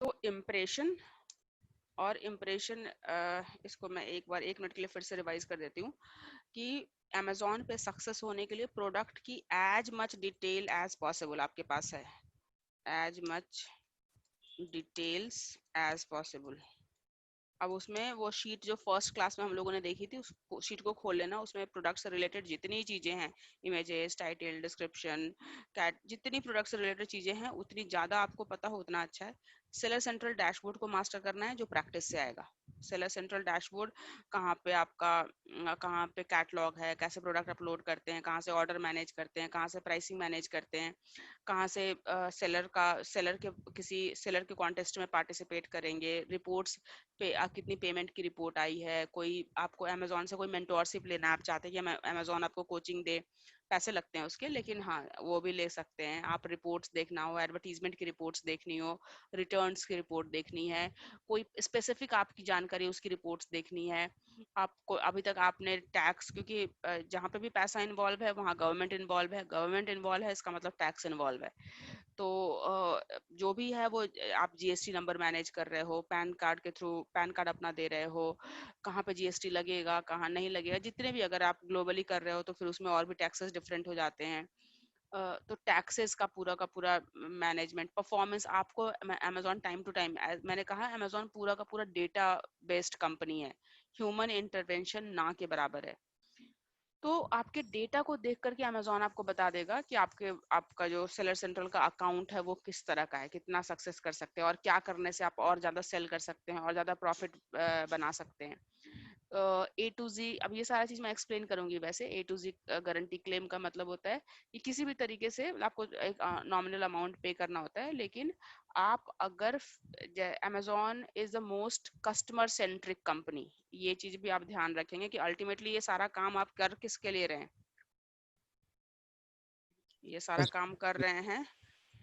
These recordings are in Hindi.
तो इम्प्रेशन और इम्प्रेशन, इसको मैं एक बार 1 मिनट के लिए फिर से रिवाइज कर देती हूँ कि अमेजोन पे सक्सेस होने के लिए प्रोडक्ट की as much detail as possible आपके पास है, as much details as possible. अब उसमें वो शीट जो फर्स्ट क्लास में हम लोगों ने देखी थी, उस शीट को खोल लेना, उसमें प्रोडक्ट से रिलेटेड जितनी चीज़ें हैं, इमेजेस, टाइटल, डिस्क्रिप्शन, कैट, जितनी प्रोडक्ट से रिलेटेड चीज़ें हैं उतनी ज़्यादा आपको पता हो उतना अच्छा है। सेलर सेंट्रल डैशबोर्ड को मास्टर करना है जो प्रैक्टिस से आएगा। सेलर सेंट्रल डैशबोर्ड कहाँ पे आपका कहाँ पे कैटलॉग है, कैसे प्रोडक्ट अपलोड करते हैं, कहाँ से ऑर्डर मैनेज करते हैं, कहाँ से प्राइसिंग मैनेज करते हैं, कहाँ से किसी सेलर के कॉन्टेस्ट में पार्टिसिपेट करेंगे, रिपोर्ट्स पे कितनी पेमेंट की रिपोर्ट आई है, कोई आपको अमेजोन से कोई मेंटोरशिप लेना, आप चाहते हैं कि अमेजोन आपको कोचिंग दे, पैसे लगते हैं उसके, लेकिन हाँ वो भी ले सकते हैं आप। रिपोर्ट्स देखना हो, एडवर्टीजमेंट की रिपोर्ट्स देखनी हो, रिटर्न्स की रिपोर्ट देखनी है, कोई स्पेसिफिक आपकी जानकारी उसकी रिपोर्ट्स देखनी है आपको। अभी तक आपने टैक्स, क्योंकि जहाँ पे भी पैसा इन्वॉल्व है वहाँ गवर्नमेंट इन्वॉल्व है, गवर्नमेंट इन्वॉल्व है इसका मतलब टैक्स इन्वॉल्व है। तो जो भी है वो आप जीएसटी नंबर मैनेज कर रहे हो, पैन कार्ड के थ्रू पैन कार्ड अपना दे रहे हो, कहाँ पे जीएसटी लगेगा कहाँ नहीं लगेगा, जितने भी अगर आप ग्लोबली कर रहे हो तो फिर उसमें और भी टैक्सेस डिफरेंट हो जाते हैं। तो टैक्सेस का पूरा मैनेजमेंट, परफॉर्मेंस आपको अमेजोन टाइम टू टाइम, मैंने कहा अमेजोन पूरा का पूरा डेटा बेस्ड कंपनी है, ह्यूमन इंटरवेंशन ना के बराबर है। तो आपके डेटा को देख करके अमेजोन आपको बता देगा कि आपका जो सेलर सेंट्रल का अकाउंट है वो किस तरह का है, कितना सक्सेस कर सकते हैं और क्या करने से आप और ज्यादा सेल कर सकते हैं और ज्यादा प्रॉफिट बना सकते हैं। ए टू जी, अब ये सारा चीज मैं एक्सप्लेन करूंगी। वैसे ए टू जी गारंटी क्लेम का मतलब होता है कि किसी भी तरीके से आपको एक नॉमिनल अमाउंट पे करना होता है, लेकिन आप अगर Amazon is the most customer centric company, ये चीज भी आप ध्यान रखेंगे कि अल्टीमेटली ये सारा काम आप कर किसके लिए रहे हैं, ये सारा काम कर रहे हैं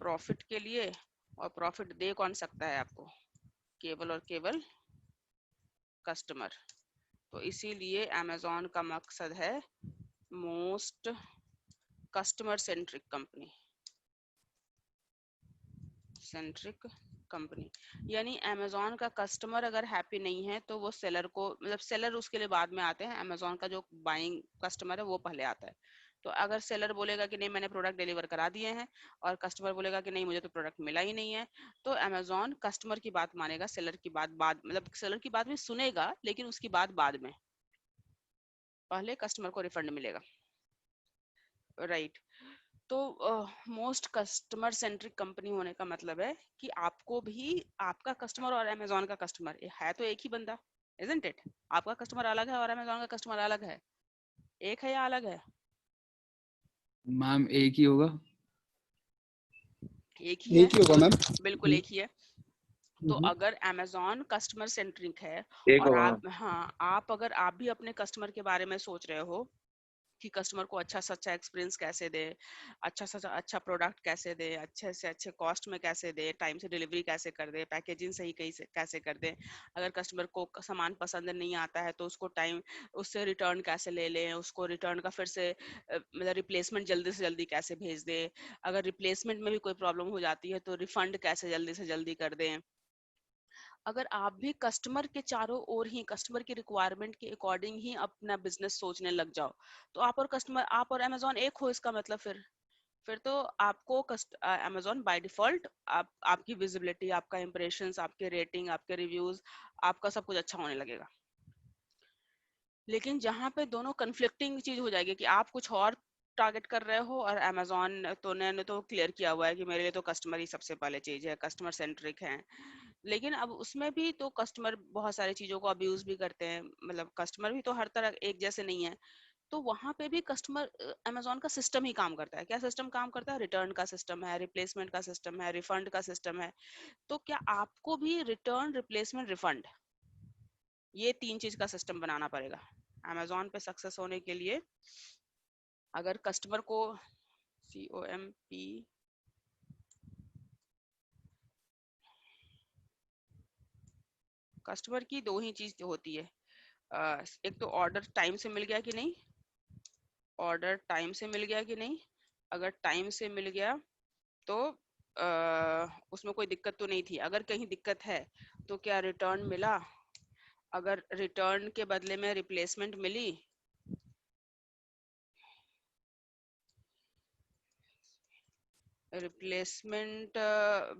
प्रॉफिट के लिए, और प्रॉफिट दे कौन सकता है आपको, केवल और केवल कस्टमर। तो इसीलिए अमेजोन का मकसद है मोस्ट कस्टमर सेंट्रिक कंपनी। यानी अमेजोन का कस्टमर अगर हैप्पी नहीं है तो वो सेलर को, मतलब सेलर उसके लिए बाद में आते हैं, अमेजोन का जो बाइंग कस्टमर है वो पहले आता है। तो अगर सेलर बोलेगा कि नहीं मैंने प्रोडक्ट डिलीवर करा दिए हैं, और कस्टमर बोलेगा कि नहीं मुझे तो प्रोडक्ट मिला ही नहीं है, तो अमेजोन कस्टमर की बात मानेगा, सेलर की बात बाद, मतलब सेलर की बात भी सुनेगा लेकिन उसकी बात बाद में, पहले कस्टमर को रिफंड मिलेगा। राइट। तो मोस्ट कस्टमर सेंट्रिक कंपनी होने का मतलब है कि आपको भी, आपका कस्टमर और अमेजोन का कस्टमर है तो एक ही बंदा, इजंट इट? आपका कस्टमर अलग है और अमेजोन का कस्टमर अलग है, एक है या अलग है? मैम एक ही होगा। एक ही है, एक ही होगा मैम। बिल्कुल एक ही है। तो अगर अमेजोन कस्टमर सेंट्रिक है एक और होगा आप, मैम। हाँ आप अगर आप भी अपने कस्टमर के बारे में सोच रहे हो कि कस्टमर को अच्छा से अच्छा एक्सपीरियंस कैसे दे, अच्छा से अच्छा प्रोडक्ट कैसे दे, अच्छे से अच्छे कॉस्ट में कैसे दे, टाइम से डिलीवरी कैसे कर दे, पैकेजिंग सही कैसे कर दे, अगर कस्टमर को सामान पसंद नहीं आता है तो उसको टाइम, उससे रिटर्न कैसे ले लें, उसको रिटर्न का फिर से मतलब रिप्लेसमेंट जल्दी से जल्दी कैसे भेज दे, अगर रिप्लेसमेंट में भी कोई प्रॉब्लम हो जाती है तो रिफंड कैसे जल्दी से जल्दी कर दें। अगर आप भी कस्टमर के चारों ओर ही, कस्टमर की रिक्वायरमेंट के अकॉर्डिंग ही अपना बिजनेस सोचने लग जाओ, तो आप और अमेजोन एक हो, इसका मतलब फिर तो आपको अमेजोन बाय डिफॉल्ट, आपकी विजिबिलिटी, आपका इंप्रेशंस, आपके रेटिंग, आपके रिव्यूज, आपका सब कुछ अच्छा होने लगेगा। लेकिन जहाँ पे दोनों कन्फ्लिक्टिंग चीज हो जाएगी कि आप कुछ और टारगेट कर रहे हो और अमेजोन तो ने तो क्लियर किया हुआ है कि मेरे लिए तो कस्टमर ही सबसे पहले चीज है, कस्टमर सेंट्रिक है, लेकिन अब उसमें भी तो कस्टमर बहुत सारी चीजों को अब्यूज भी करते हैं, मतलब कस्टमर भी तो हर तरह एक जैसे नहीं है। तो वहां पे भी कस्टमर, अमेजोन का सिस्टम ही काम करता है। क्या सिस्टम काम करता है? रिटर्न का सिस्टम है, रिप्लेसमेंट का सिस्टम है, रिफंड का सिस्टम है। तो क्या आपको भी रिटर्न, रिप्लेसमेंट, रिफंड, ये 3 चीज का सिस्टम बनाना पड़ेगा अमेजोन पे सक्सेस होने के लिए। अगर कस्टमर को COMP, कस्टमर की दो ही चीज होती है, एक तो ऑर्डर टाइम से मिल गया कि नहीं, ऑर्डर टाइम से मिल गया कि नहीं। अगर टाइम से मिल गया तो उसमें कोई दिक्कत तो नहीं थी। अगर कहीं दिक्कत है तो क्या रिटर्न मिला? अगर रिटर्न के बदले में रिप्लेसमेंट मिली, रिप्लेसमेंट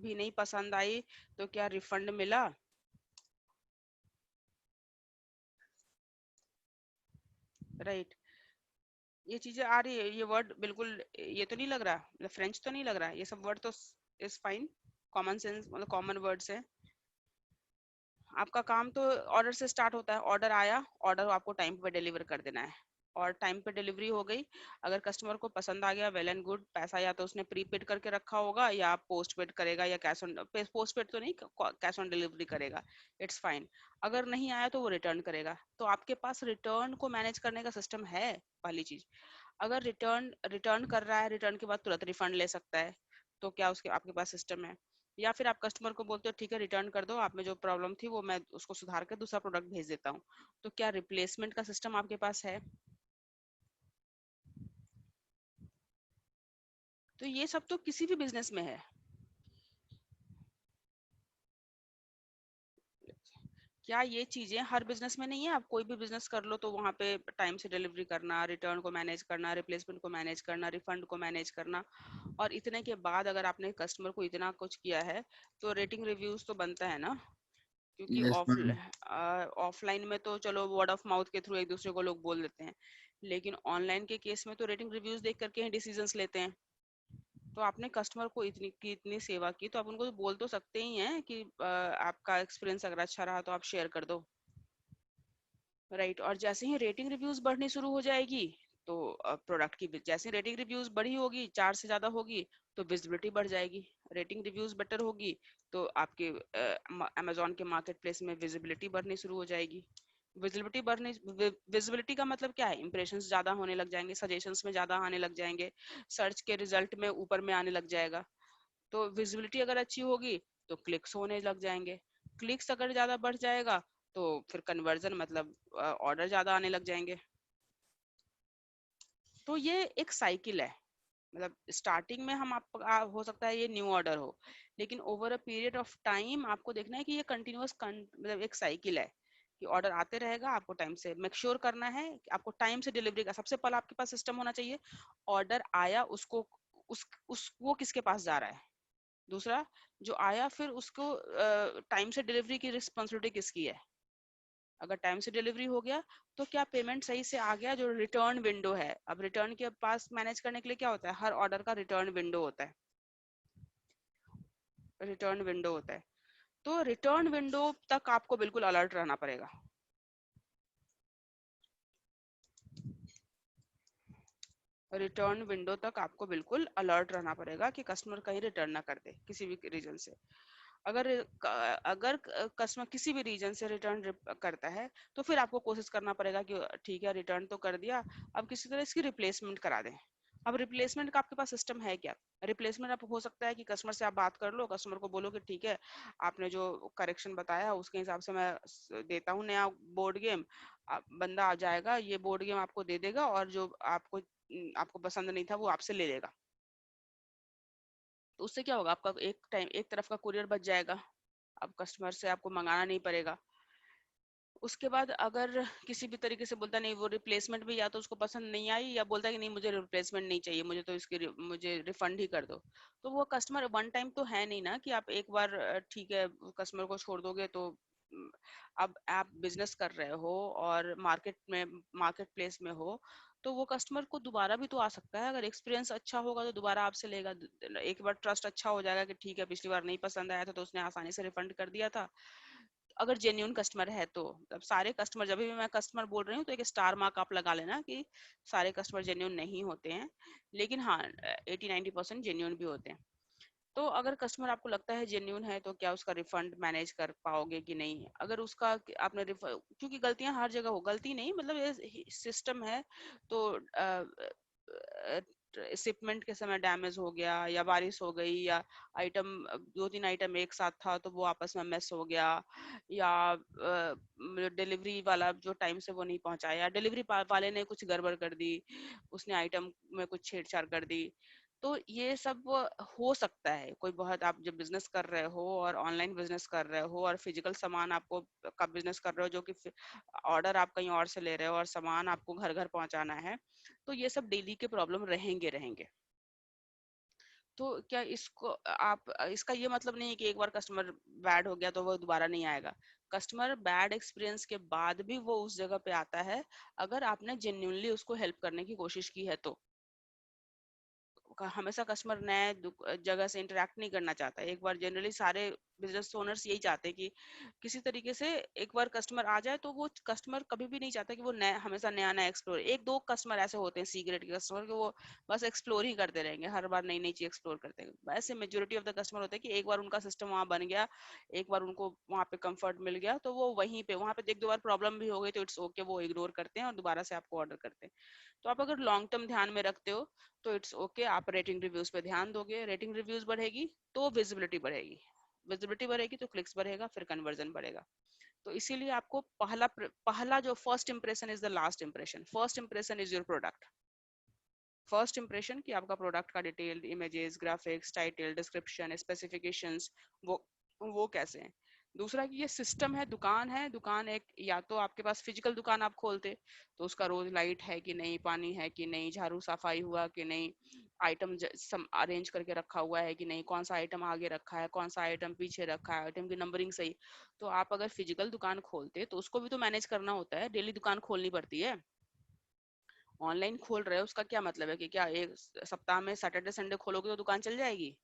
भी नहीं पसंद आई, तो क्या रिफंड मिला? राइट। ये चीजें आ रही है, ये वर्ड बिल्कुल ये तो नहीं लग रहा, मतलब फ्रेंच तो नहीं लग रहा, ये सब वर्ड तो इज फाइन, कॉमन सेंस, मतलब कॉमन वर्ड्स है। आपका काम तो ऑर्डर से स्टार्ट होता है, ऑर्डर आया, ऑर्डर आपको टाइम पे डिलीवर कर देना है, और टाइम पे डिलीवरी हो गई। अगर कस्टमर को पसंद आ गया, वेल एंड गुड, पैसा या तो उसने प्रीपेड करके रखा होगा या पोस्ट पेड करेगा, या कैश ऑन, पोस्ट पेड तो नहीं, कैश ऑन डिलीवरी करेगा, इट्स फाइन। अगर नहीं आया तो वो रिटर्न करेगा। तो आपके पास रिटर्न को मैनेज करने का सिस्टम है, पहली चीज। अगर रिटर्न रिटर्न कर रहा है, रिटर्न के बाद तुरंत रिफंड ले सकता है, तो क्या उसके आपके पास सिस्टम है? या फिर आप कस्टमर को बोलते हो ठीक है रिटर्न कर दो, आप में जो प्रॉब्लम थी वो मैं उसको सुधार कर दूसरा प्रोडक्ट भेज देता हूँ, तो क्या रिप्लेसमेंट का सिस्टम आपके पास है? तो ये सब तो किसी भी बिजनेस में है। क्या ये चीजें हर बिजनेस में नहीं है? आप कोई भी बिजनेस कर लो तो वहां पे टाइम से डिलीवरी करना, रिटर्न को मैनेज करना, रिप्लेसमेंट को मैनेज करना, रिफंड को मैनेज करना, और इतने के बाद अगर आपने कस्टमर को इतना कुछ किया है तो रेटिंग रिव्यूज तो बनता है ना। क्योंकि यस मैम। ऑफलाइन में तो चलो वर्ड ऑफ माउथ के थ्रू एक दूसरे को लोग बोल देते हैं, लेकिन ऑनलाइन के केस में तो रेटिंग रिव्यूज देख करके ही डिसीजंस लेते हैं। तो आपने कस्टमर को इतनी सेवा की, तो आप उनको तो बोल तो सकते ही हैं कि आपका एक्सपीरियंस अगर अच्छा रहा तो आप शेयर कर दो। राइट। और जैसे ही रेटिंग रिव्यूज बढ़नी शुरू हो जाएगी, तो प्रोडक्ट की जैसे रेटिंग रिव्यूज बढ़ी होगी, 4 से ज्यादा होगी, तो विजिबिलिटी बढ़ जाएगी। रेटिंग रिव्यूज बेटर होगी तो आपके अमेजोन के मार्केट प्लेस में विजिबिलिटी बढ़नी शुरू हो जाएगी। विजिबिलिटी बढ़ने, विजिबिलिटी का मतलब क्या है? इंप्रेशंस ज्यादा होने लग जाएंगे, सजेशंस में ज्यादा आने लग जाएंगे, सर्च के रिजल्ट में ऊपर में आने लग जाएगा। तो विजिबिलिटी अगर अच्छी होगी तो क्लिक्स होने लग जाएंगे, क्लिक्स अगर ज्यादा बढ़ जाएगा तो फिर कन्वर्जन, मतलब ऑर्डर ज्यादा आने लग जाएंगे। तो ये एक साइकिल है। मतलब स्टार्टिंग में हम हो सकता है ये न्यू ऑर्डर हो, लेकिन over a period of time आपको देखना है कि ये कंटिन्यूअस मतलब एक साइकिल है कि ऑर्डर आते रहेगा। आपको टाइम से मेक श्योर करना है कि आपको टाइम से डिलीवरी का सबसे पहले आपके पास सिस्टम होना चाहिए। ऑर्डर आया, उसको उस वो किसके पास जा रहा है? दूसरा, जो आया फिर उसको टाइम से डिलीवरी की रिस्पॉन्सिबिलिटी किसकी है? अगर टाइम से डिलीवरी हो गया तो क्या पेमेंट सही से आ गया? जो रिटर्न विंडो है, अब रिटर्न के पास मैनेज करने के लिए क्या होता है, हर ऑर्डर का रिटर्न विंडो होता है, रिटर्न विंडो होता है। तो रिटर्न विंडो तक आपको बिल्कुल अलर्ट रहना पड़ेगा। रिटर्न विंडो तक आपको बिल्कुल अलर्ट रहना पड़ेगा कि कस्टमर कहीं रिटर्न ना कर दे किसी भी रीजन से। अगर अगर कस्टमर किसी भी रीजन से रिटर्न करता है तो फिर आपको कोशिश करना पड़ेगा कि ठीक है रिटर्न तो कर दिया, अब किसी तरह इसकी रिप्लेसमेंट करा दें। अब रिप्लेसमेंट का आपके पास सिस्टम है क्या? रिप्लेसमेंट आप हो सकता है कि कस्टमर से आप बात कर लो, कस्टमर को बोलो कि ठीक है आपने जो करेक्शन बताया उसके हिसाब से मैं देता हूँ नया बोर्ड गेम, बंदा आ जाएगा, ये बोर्ड गेम आपको दे देगा, और जो आपको पसंद नहीं था वो आपसे ले लेगा। तो उससे क्या होगा, आपका एक तरफ का कुरियर बच जाएगा, अब कस्टमर से आपको मंगाना नहीं पड़ेगा। उसके बाद अगर किसी भी तरीके से बोलता नहीं, वो रिप्लेसमेंट भी या तो उसको पसंद नहीं आई, या बोलता है कि नहीं मुझे रिप्लेसमेंट नहीं चाहिए, मुझे तो मुझे रिफंड ही कर दो, तो वो कस्टमर वन टाइम तो है नहीं ना कि आप एक बार ठीक है कस्टमर को छोड़ दोगे तो। अम, अब आप बिजनेस कर रहे हो और मार्केट प्लेस में हो, तो वो कस्टमर को दोबारा भी तो आ सकता है। अगर एक्सपीरियंस अच्छा होगा तो दोबारा आपसे लेगा, एक बार ट्रस्ट अच्छा हो जाएगा कि ठीक है पिछली बार नहीं पसंद आया था तो उसने आसानी से रिफंड कर दिया था। अगर जेन्यून कस्टमर है तो। अब सारे कस्टमर, जब भी मैं कस्टमर बोल रही हूँ तो एक स्टार मार्क आप लगा लेना कि सारे कस्टमर जेन्यून नहीं होते हैं, लेकिन हाँ 80-90% जेन्यून भी होते हैं। तो अगर कस्टमर आपको लगता है जेन्यून है तो क्या उसका रिफंड मैनेज कर पाओगे कि नहीं? अगर उसका आपने क्योंकि गलतियां हर जगह हो, गलती नहीं मतलब ये सिस्टम है। तो शिपमेंट के समय डैमेज हो गया, या बारिश हो गई, या आइटम 2-3 आइटम एक साथ था तो वो आपस में मिस हो गया, या डिलीवरी वाला जो टाइम से वो नहीं पहुंचाया, डिलीवरी वाले ने कुछ गड़बड़ कर दी, उसने आइटम में कुछ छेड़छाड़ कर दी, तो ये सब हो सकता है। कोई बहुत, आप जब बिजनेस कर रहे हो और ऑनलाइन बिजनेस कर रहे हो और फिजिकल सामान आपको का बिजनेस कर रहे हो, जो कि ऑर्डर आप कहीं और से ले रहे हो और सामान आपको घर घर पहुंचाना है, तो ये सब डेली के प्रॉब्लम रहेंगे रहेंगे। तो क्या इसको आप, इसका ये मतलब नहीं है कि एक बार कस्टमर बैड हो गया तो वो दोबारा नहीं आएगा। कस्टमर बैड एक्सपीरियंस के बाद भी वो उस जगह पे आता है अगर आपने जेन्युइनली उसको हेल्प करने की कोशिश की है तो। हमेशा कस्टमर नए जगह से इंटरेक्ट नहीं करना चाहता है। एक बार, जनरली सारे बिजनेस ओनर्स यही चाहते हैं कि किसी तरीके से एक बार कस्टमर आ जाए, तो वो कस्टमर कभी भी नहीं चाहता कि वो नया, हमेशा नया नया एक्सप्लोर। एक दो कस्टमर ऐसे होते हैं सीक्रेट के कस्टमर के, वो बस एक्सप्लोर ही करते रहेंगे, हर बार नई नई चीज एक्सप्लोर करते हैं। ऐसे मेजोरिटी ऑफ द कस्टमर होते हैं कि एक बार उनका सिस्टम वहाँ बन गया, एक बार उनको वहाँ पे कंफर्ट मिल गया, तो वो वहीं पे, वहाँ पे एक दो बार प्रॉब्लम भी हो गई तो इट्स ओके, वो इग्नोर करते हैं और दोबारा से आपको ऑर्डर करते हैं। तो आप अगर लॉन्ग टर्म ध्यान में रखते हो तो इट्स ओके, आप रेटिंग रिव्यूज पे ध्यान दोगे। रेटिंग रिव्यूज बढ़ेगी तो विजिबिलिटी बढ़ेगी, विजिबिलिटी बढ़ेगी तो क्लिक्स बढ़ेगा, फिर कन्वर्जन बढ़ेगा। तो इसीलिए आपको पहला जो first impression is the last impression. First impression is your product. First impression कि आपका प्रोडक्ट का detail, images, graphics, title, description, specifications, वो कैसे हैं। दूसरा कि ये सिस्टम है, दुकान है। दुकान एक, या तो आपके पास फिजिकल दुकान आप खोलते तो उसका रोज लाइट है कि नहीं, पानी है कि नहीं, झाड़ू सफाई हुआ कि नहीं, आइटम अरेंज करके रखा हुआ है कि नहीं, कौन सा आइटम आगे रखा है, कौन सा आइटम पीछे रखा है, आइटम की नंबरिंग सही। तो आप अगर फिजिकल दुकान खोलते तो उसको भी तो मैनेज करना होता है, डेली दुकान खोलनी पड़ती है। ऑनलाइन खोल रहे हो उसका क्या मतलब है कि क्या एक सप्ताह में सैटरडे संडे खोलोगे तो दुकान चल जाएगी?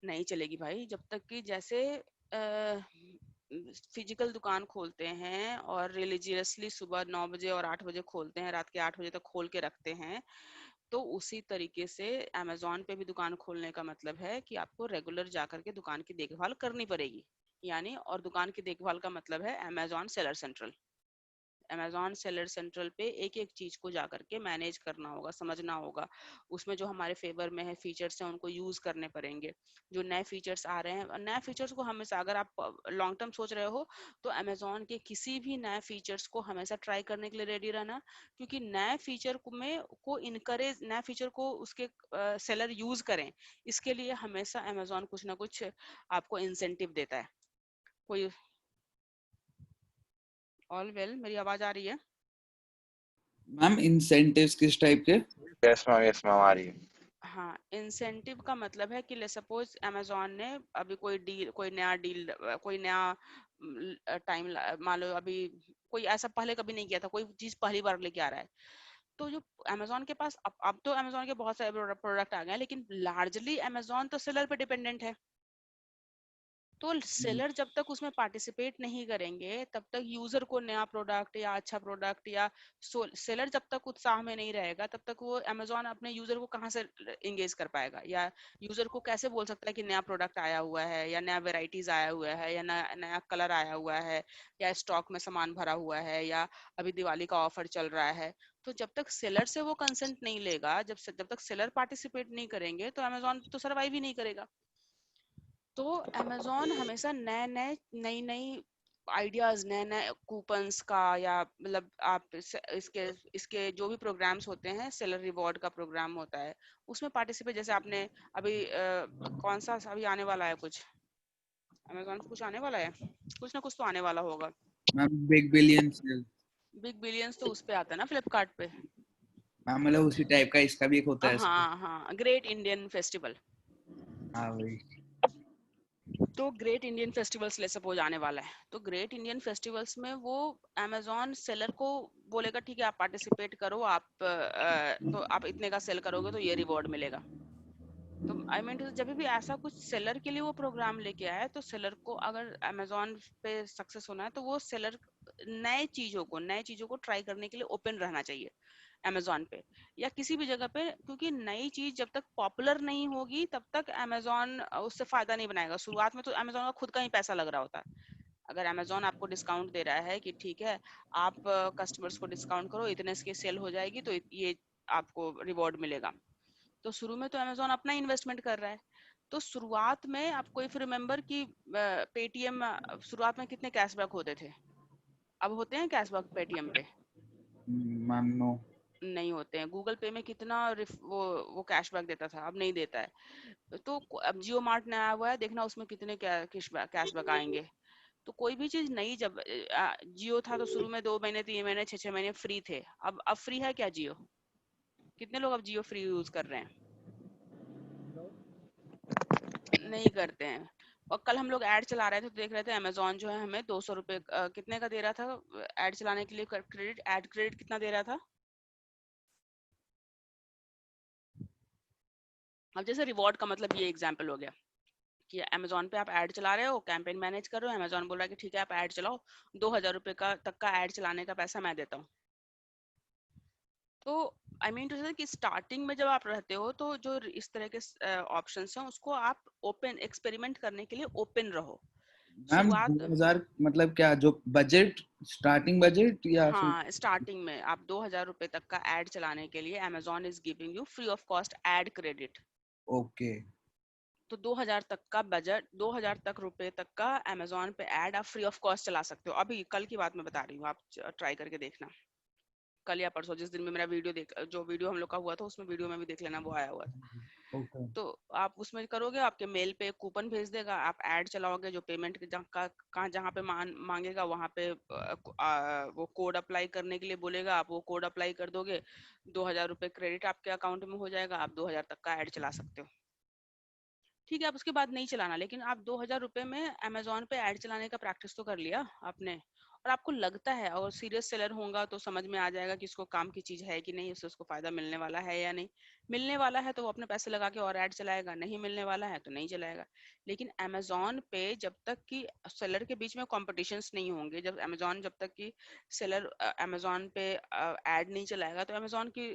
नहीं चलेगी भाई। जब तक कि जैसे फिजिकल दुकान खोलते हैं और रिलीजियसली सुबह 9 बजे और 8 बजे खोलते हैं, रात के 8 बजे तक खोल के रखते हैं, तो उसी तरीके से अमेजोन पे भी दुकान खोलने का मतलब है कि आपको रेगुलर जाकर के दुकान की देखभाल करनी पड़ेगी। यानी, और दुकान की देखभाल का मतलब है Amazon seller central. Amazon seller central पे एक एक चीज को जाकर के मैनेज करना होगा, समझना होगा। उसमें जो हमारे फेवर में है फीचर्स हैं उनको यूज करने पड़ेंगे। जो नए फीचर्स आ रहे हैं, नए फीचर्स को हमेशा, अगर आप लॉन्ग टर्म सोच रहे हो तो अमेजोन के किसी भी नए फीचर्स को हमेशा ट्राई करने के लिए रेडी रहना। क्योंकि नए फीचर को इनकरेज, नए फीचर को उसके सेलर यूज करें, इसके लिए हमेशा अमेजोन कुछ ना कुछ आपको इंसेंटिव देता है। कोई, ऑल वेल, मेरी आवाज आ रही है? मैम इंसेंटिव्स किस टाइप के? यस मैम आ रही है। हाँ, इंसेंटिव का मतलब है कि ले सपोज अमेजोन ने अभी कोई डील, कोई नया डील, कोई नया टाइम, मान लो अभी कोई ऐसा पहले कभी नहीं किया था, कोई चीज पहली बार लेके आ रहा है। तो जो अमेजोन के पास, अब तो अमेजोन के बहुत सारे प्रोडक्ट आ गए हैं, लेकिन लार्जली अमेजोन तो सेलर पे डिपेंडेंट है। तो सेलर जब तक उसमें पार्टिसिपेट नहीं करेंगे तब तक यूजर को नया प्रोडक्ट या अच्छा प्रोडक्ट, या सेलर जब तक उत्साह में नहीं रहेगा तब तक वो अमेजोन अपने यूजर को कहाँ से एंगेज कर पाएगा, या यूजर को कैसे बोल सकता है कि नया प्रोडक्ट आया हुआ है, या नया वेराइटीज आया हुआ है, या नया नया कलर आया हुआ है, या स्टॉक में सामान भरा हुआ है, या अभी दिवाली का ऑफर चल रहा है। तो जब तक सेलर से वो कंसेंट नहीं लेगा, जब तक सेलर पार्टिसिपेट नहीं करेंगे, तो अमेजोन तो सर्वाइव ही नहीं करेगा। तो अमेजोन हमेशा नए नए, नई नई आइडियाज, नए नए कूपन्स का, या मतलब आप इसके इसके जो भी प्रोग्राम्स होते हैं, सेलर रिवॉर्ड का प्रोग्राम होता है, उसमें पार्टिसिपेट। जैसे आपने अभी कौन सा अभी आने वाला है कुछ, अमेजोन पे कुछ आने वाला है, कुछ ना कुछ तो आने वाला होगा। Ma'am big billion sale. Big billions तो उस पे आता है ना, फ्लिपकार्ट पे। मैम मतलब उसी टाइप का इसका भी एक होता है ऐसे? हाँ हाँ, ग्रेट इंडियन फेस्टिवल। हाँ वही। तो ग्रेट इंडियन फेस्टिवल्स ले सपोज आने वाला है, तो ग्रेट इंडियन फेस्टिवल्स में वो अमेजोन सेलर को बोलेगा ठीक है आप पार्टिसिपेट करो, आप तो आप इतने का सेल करोगे तो ये रिवॉर्ड मिलेगा। तो आई मीन जब भी ऐसा कुछ सेलर के लिए वो प्रोग्राम लेके आया है, तो सेलर को अगर अमेजोन पे सक्सेस होना है तो वो सेलर नए चीजों को ट्राई करने के लिए ओपन रहना चाहिए अमेजोन पे या किसी भी जगह पे। क्योंकि नई चीज जब तक पॉपुलर नहीं होगी तब तक अमेजोन उससे फायदा नहीं बनाएगा। शुरुआत में तो अमेजोन का खुद का ही पैसा लग रहा होता है। अगर अमेजोन आपको डिस्काउंट दे रहा है कि ठीक है आप कस्टमर्स को डिस्काउंट करो, इतने की सेल हो जाएगी तो ये आपको रिवॉर्ड मिलेगा, तो शुरू में तो अमेजोन अपना इन्वेस्टमेंट कर रहा है। तो शुरुआत में आपको इफ रिमेम्बर कि पेटीएम शुरुआत में कितने कैशबैक होते थे, अब होते हैं कैशबैक पेटीएम पे? Ma'am no. नहीं होते हैं। गूगल पे में कितना वो कैशबैक देता था, अब नहीं देता है। तो अब जियो मार्ट नया हुआ है, देखना उसमें कितने कैशबैक आएंगे। तो कोई भी चीज नई, जब जियो था तो शुरू में 2 महीने 3 महीने 6 6 महीने फ्री थे। अब फ्री है क्या जियो? कितने लोग अब जियो फ्री यूज कर रहे हैं? नहीं करते हैं। और कल हम लोग ऐड चला रहे थे तो देख रहे थे अमेजोन जो है हमें 200 रुपए कितने का दे रहा था ऐड चलाने के लिए, क्रेडिट, ऐड क्रेडिट कितना दे रहा था। अब जैसे रिवॉर्ड का मतलब ये एग्जाम्पल हो गया कि अमेजोन पे आप ऐड चला रहे हो, कैंपेन मैनेज कर रहे हो, अमेजोन बोल रहा है कि ठीक है आप ऐड चलाओ, 2000 रुपए का तक का ऐड चलाने का पैसा मैं देता हूँ। तो आई मीन टू से कि स्टार्टिंग में जब आप रहते हो तो जो इस तरह के ऑप्शंस हैं उसको आप ओपन एक्सपेरिमेंट करने के लिए ओपन रहो। मैम शुरुआत, 2000 मतलब क्या, जो बजट, स्टार्टिंग बजट या फिर? हाँ स्टार्टिंग में आप 2000 रुपए तक का ऐड चलाने के लिए Amazon is giving you free of cost add credit. Okay. तो 2000 तक का बजट, 2000 तक रुपए तक का अमेजोन पे ऐड आप फ्री ऑफ कॉस्ट चला सकते हो। अभी कल की बात मैं बता रही हूँ, आप ट्राई करके देखना। कल या परसों जिस दिन में मेरा वीडियो देख, जो वीडियो हम लोग का हुआ था उसमें वीडियो में भी देख लेना, वो आया हुआ था। ओके। तो आप उसमें करोगे, आपके मेल पे कूपन भेज देगा, आप ऐड चलाओगे, जो पेमेंट जहाँ पे मांगेगा वहाँ पे वो कोड अप्लाई करने के लिए बोलेगा, आप वो कोड अप्लाई कर दोगे, 2000 रुपए क्रेडिट आपके अकाउंट में हो जाएगा, आप 2000 तक का ऐड चला सकते हो। ठीक है, आप उसके बाद नहीं चलाना, लेकिन आप 2000 रुपए में अमेजोन पे ऐड चलाने का प्रैक्टिस तो कर लिया आपने। और आपको लगता है, अगर सीरियस सेलर होगा तो समझ में आ जाएगा कि इसको काम की चीज है कि नहीं, इससे उसको फायदा मिलने वाला है या नहीं। मिलने वाला है तो वो अपने पैसे लगा के और ऐड चलाएगा, नहीं मिलने वाला है तो नहीं चलाएगा। लेकिन अमेजोन पे जब तक कि सेलर के बीच में कॉम्पिटिशन्स नहीं होंगे, जब तक कि सेलर अमेजोन पे ऐड नहीं चलाएगा, तो अमेजोन की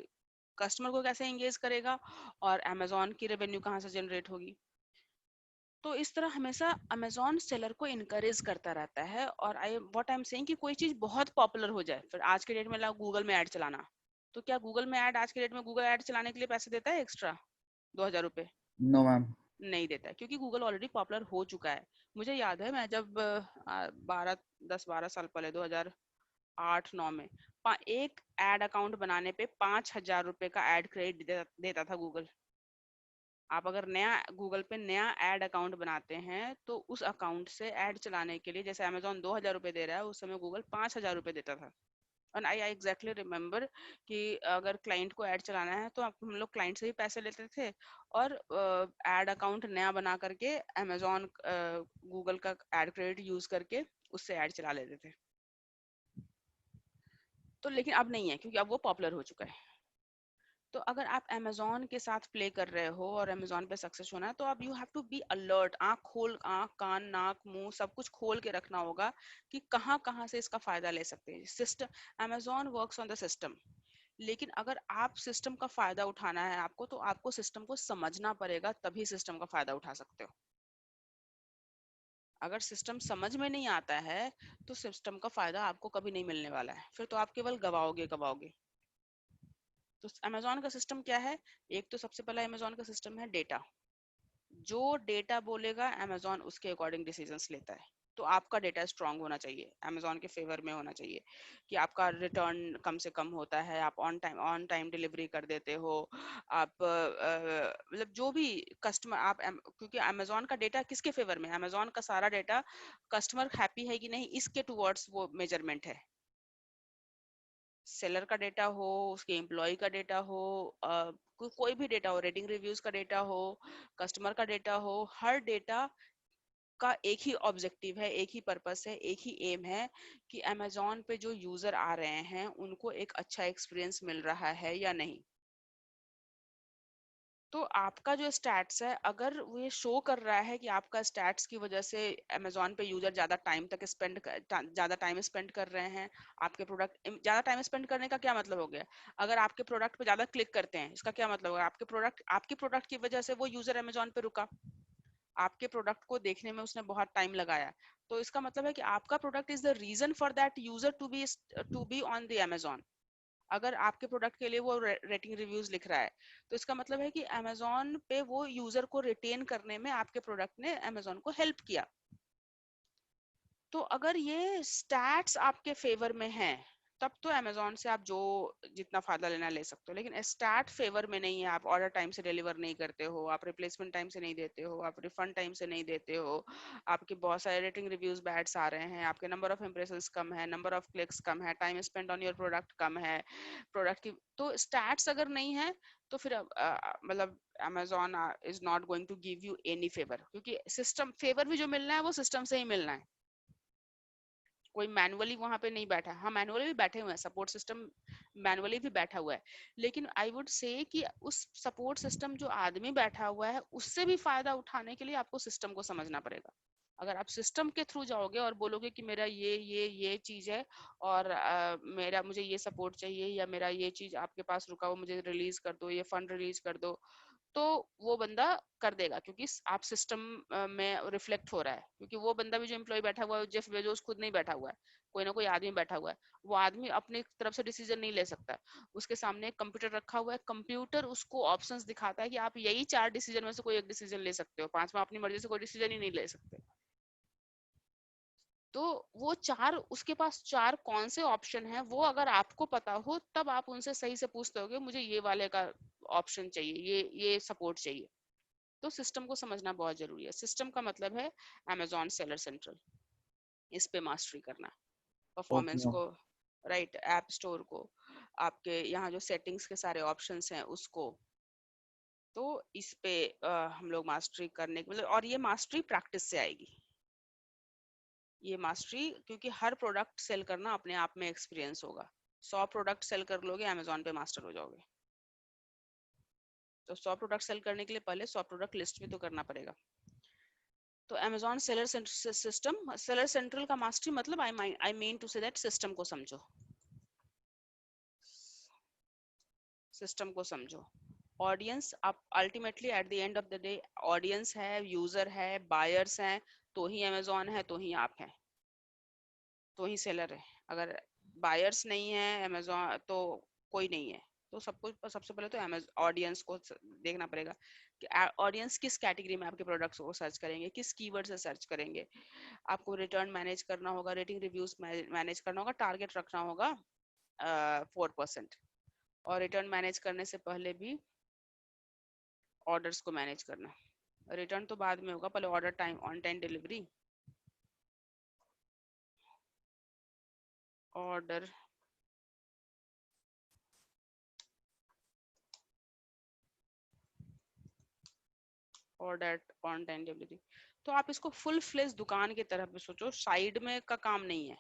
कस्टमर को कैसे एंगेज करेगा और अमेजोन की रेवेन्यू कहाँ से जनरेट होगी। तो इस तरह हमेशा अमेजोन सेलर को इनकरेज करता रहता है। और व्हाट आई एम सेइंग कि कोई चीज बहुत पॉपुलर हो जाए, फिर आज के डेट में गूगल में ऐड चलाना, तो क्या गूगल में ऐड, आज के डेट में गूगल ऐड चलाने के लिए पैसे देता है एक्स्ट्रा 2000 रुपए? No ma'am. नहीं देता है, क्योंकि गूगल ऑलरेडी पॉपुलर हो चुका है। मुझे याद है मैं जब 12 साल पहले 2008 9 में एक एड अकाउंट बनाने पे 5000 रुपए का एड क्रेडिट देता था गूगल। आप अगर नया गूगल पे नया ऐड अकाउंट बनाते हैं तो उस अकाउंट से ऐड चलाने के लिए, जैसे अमेजोन 2000 रुपए दे रहा है, उस समय गूगल 5000 रुपए देता था। और आई एग्जैक्टली रिमेम्बर कि अगर क्लाइंट को ऐड चलाना है तो हम लोग क्लाइंट से ही पैसे लेते थे, और ऐड अकाउंट नया बना करके अमेजोन गूगल का ऐड क्रेडिट यूज करके उससे ऐड चला लेते थे। तो लेकिन अब नहीं है, क्योंकि अब वो पॉपुलर हो चुका है। तो अगर आप अमेजोन के साथ प्ले कर रहे हो और अमेजोन पे सक्सेस होना है, तो अब you have to be alert, आंख कान नाक मुंह सब कुछ खोल के रखना होगा कि कहाँ कहाँ से इसका फायदा ले सकते हैं। System, Amazon works on the system, लेकिन अगर आप सिस्टम का फायदा उठाना है आपको, तो आपको सिस्टम को समझना पड़ेगा, तभी सिस्टम का फायदा उठा सकते हो। अगर सिस्टम समझ में नहीं आता है तो सिस्टम का फायदा आपको कभी नहीं मिलने वाला है, फिर तो आप केवल गवाओगे गवाओगे। तो अमेजोन का सिस्टम क्या है? एक तो सबसे पहला अमेजोन का सिस्टम है डेटा। जो डेटा बोलेगा अमेजोन उसके अकॉर्डिंग डिसीजंस लेता है। तो आपका डेटा स्ट्रांग होना चाहिए, अमेजोन के फेवर में होना चाहिए, कि आपका रिटर्न कम से कम होता है, आप ऑन टाइम डिलीवरी कर देते हो, आप मतलब जो भी कस्टमर क्योंकि अमेजोन का डेटा किसके फेवर में, अमेजोन का सारा डेटा कस्टमर हैप्पी है कि नहीं इसके टुवर्ड्स वो मेजरमेंट है। सेलर का डेटा हो, उसके एम्प्लॉय का डेटा हो, कोई भी डेटा हो, रेटिंग रिव्यूज का डेटा हो, कस्टमर का डेटा हो, हर डेटा का एक ही ऑब्जेक्टिव है, एक ही पर्पस है, एक ही एम है कि अमेजोन पे जो यूजर आ रहे हैं उनको एक अच्छा एक्सपीरियंस मिल रहा है या नहीं। तो आपका जो स्टैट्स है, अगर वो ये शो कर रहा है कि आपका स्टैट्स की वजह से अमेजोन पे यूजर ज्यादा टाइम स्पेंड कर रहे हैं, आपके प्रोडक्ट ज्यादा टाइम स्पेंड करने का क्या मतलब हो गया? अगर आपके प्रोडक्ट पे ज्यादा क्लिक करते हैं, इसका क्या मतलब होगा? आपके प्रोडक्ट की वजह से वो यूजर अमेजोन पे रुका, आपके प्रोडक्ट को देखने में उसने बहुत टाइम लगाया, तो इसका मतलब है कि आपका product is the reason for that user to be on the Amazon. अगर आपके प्रोडक्ट के लिए वो रेटिंग रिव्यूज लिख रहा है, तो इसका मतलब है कि अमेजोन पे वो यूजर को रिटेन करने में आपके प्रोडक्ट ने अमेजोन को हेल्प किया। तो अगर ये स्टैट्स आपके फेवर में हैं, तब तो अमेजोन से आप जो जितना फायदा लेना ले सकते हो, लेकिन स्टार्ट फेवर में नहीं है। आप ऑर्डर टाइम से डिलीवर नहीं करते हो, आप रिप्लेसमेंट टाइम से नहीं देते हो, आप रिफंड टाइम से नहीं देते हो, आपके बहुत सारे रेटिंग रिव्यूज बैड्स आ रहे हैं, आपके नंबर ऑफ इम्प्रेशंस कम है, नंबर ऑफ क्लिक्स कम है, time spend on your product कम है, प्रोडक्ट की तो स्टार्ट्स अगर नहीं है तो फिर मतलब Amazon is not going to give you any favour, क्योंकि सिस्टम फेवर भी जो मिलना है वो सिस्टम से ही मिलना है। कोई मैनुअली वहां पे नहीं बैठा। हाँ मैनुअली भी बैठे हुए हैं, सपोर्ट सिस्टम मैनुअली भी बैठा हुआ है, लेकिन आई वुड से कि उस सपोर्ट सिस्टम जो आदमी बैठा हुआ है उससे भी फायदा उठाने के लिए आपको सिस्टम को समझना पड़ेगा। अगर आप सिस्टम के थ्रू जाओगे और बोलोगे कि मेरा ये चीज है और मेरा मुझे ये सपोर्ट चाहिए, या मेरा ये चीज आपके पास रुका हुआ मुझे रिलीज कर दो, ये फंड रिलीज कर दो, तो वो बंदा कर देगा, क्योंकि आप सिस्टम में रिफ्लेक्ट हो रहा है। क्योंकि वो बंदा भी जो एम्प्लॉय बैठा हुआ है, जेफ बेजोस खुद नहीं बैठा हुआ है, कोई ना कोई आदमी बैठा हुआ है। वो आदमी अपनी तरफ से डिसीजन नहीं ले सकता। उसके सामने एक कंप्यूटर रखा हुआ है, कंप्यूटर उसको ऑप्शंस दिखाता है कि आप यही 4 डिसीजन में से कोई एक डिसीजन ले सकते हो, 5वां अपनी मर्जी से कोई डिसीजन ही नहीं ले सकते। तो वो 4 उसके पास 4 कौन से ऑप्शन है, वो अगर आपको पता हो तब आप उनसे सही से पूछते होगे मुझे ये वाले का ऑप्शन चाहिए, ये सपोर्ट चाहिए। तो सिस्टम को समझना बहुत जरूरी है। सिस्टम का मतलब है अमेजोन सेलर सेंट्रल, इस पे मास्टरी करना, परफॉर्मेंस ओके को, राइट, ऐप स्टोर को, आपके यहाँ जो सेटिंग्स के सारे ऑप्शंस हैं उसको। तो इस पे हम लोग मास्टरी करने के मतलब, और ये मास्टरी प्रैक्टिस से आएगी। ये मास्टरी, क्योंकि हर प्रोडक्ट सेल करना अपने आप में एक्सपीरियंस होगा। 100 प्रोडक्ट सेल कर लोगे, अमेजोन पे मास्टर हो जाओगे। तो 100 प्रोडक्ट सेल करने के लिए पहले 100 प्रोडक्ट लिस्ट भी तो करना पड़ेगा। तो Amazon seller system, seller central का मास्टरी मतलब I mean to say that system को समझो, सिस्टम को समझो। ऑडियंस, आप ultimately at the end of the day audience है, यूजर है, बायर्स हैं, तो ही अमेजोन है, तो ही आप हैं, तो ही सेलर है। अगर बायर्स नहीं है अमेजोन तो कोई नहीं है। तो सबको सबसे पहले तो ऑडियंस को देखना पड़ेगा कि ऑडियंस किस कैटेगरी में आपके प्रोडक्ट्स को सर्च करेंगे, किस कीवर्ड से सर्च करेंगे। आपको रिटर्न मैनेज करना होगा, रेटिंग रिव्यूज मैनेज करना होगा, टारगेट रखना होगा 4%। और रिटर्न मैनेज करने से पहले भी ऑर्डर्स को मैनेज करना। रिटर्न तो बाद में होगा, पहले order time, on time delivery, order order on time delivery. तो आप इसको फुल फ्लेज दुकान की तरह पे सोचो, साइड में का काम नहीं है।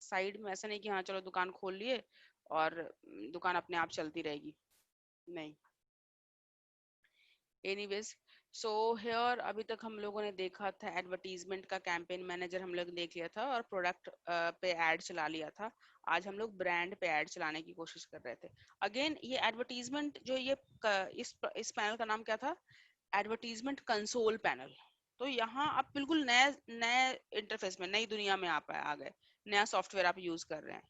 साइड में ऐसा नहीं कि हाँ चलो दुकान खोल लिए और दुकान अपने आप चलती रहेगी, नहीं। एनीवेज, सो हियर अभी तक हम लोगों ने देखा था एडवर्टीजमेंट का कैंपेन मैनेजर हम लोग देख लिया था, और प्रोडक्ट पे ऐड चला लिया था। आज हम लोग ब्रांड पे ऐड चलाने की कोशिश कर रहे थे। अगेन ये एडवर्टीजमेंट जो ये इस पैनल का नाम क्या था, एडवर्टीजमेंट कंसोल पैनल। तो यहाँ आप बिल्कुल नए नए इंटरफेस में, नई दुनिया में आप आ गए, नया सॉफ्टवेयर आप यूज कर रहे हैं।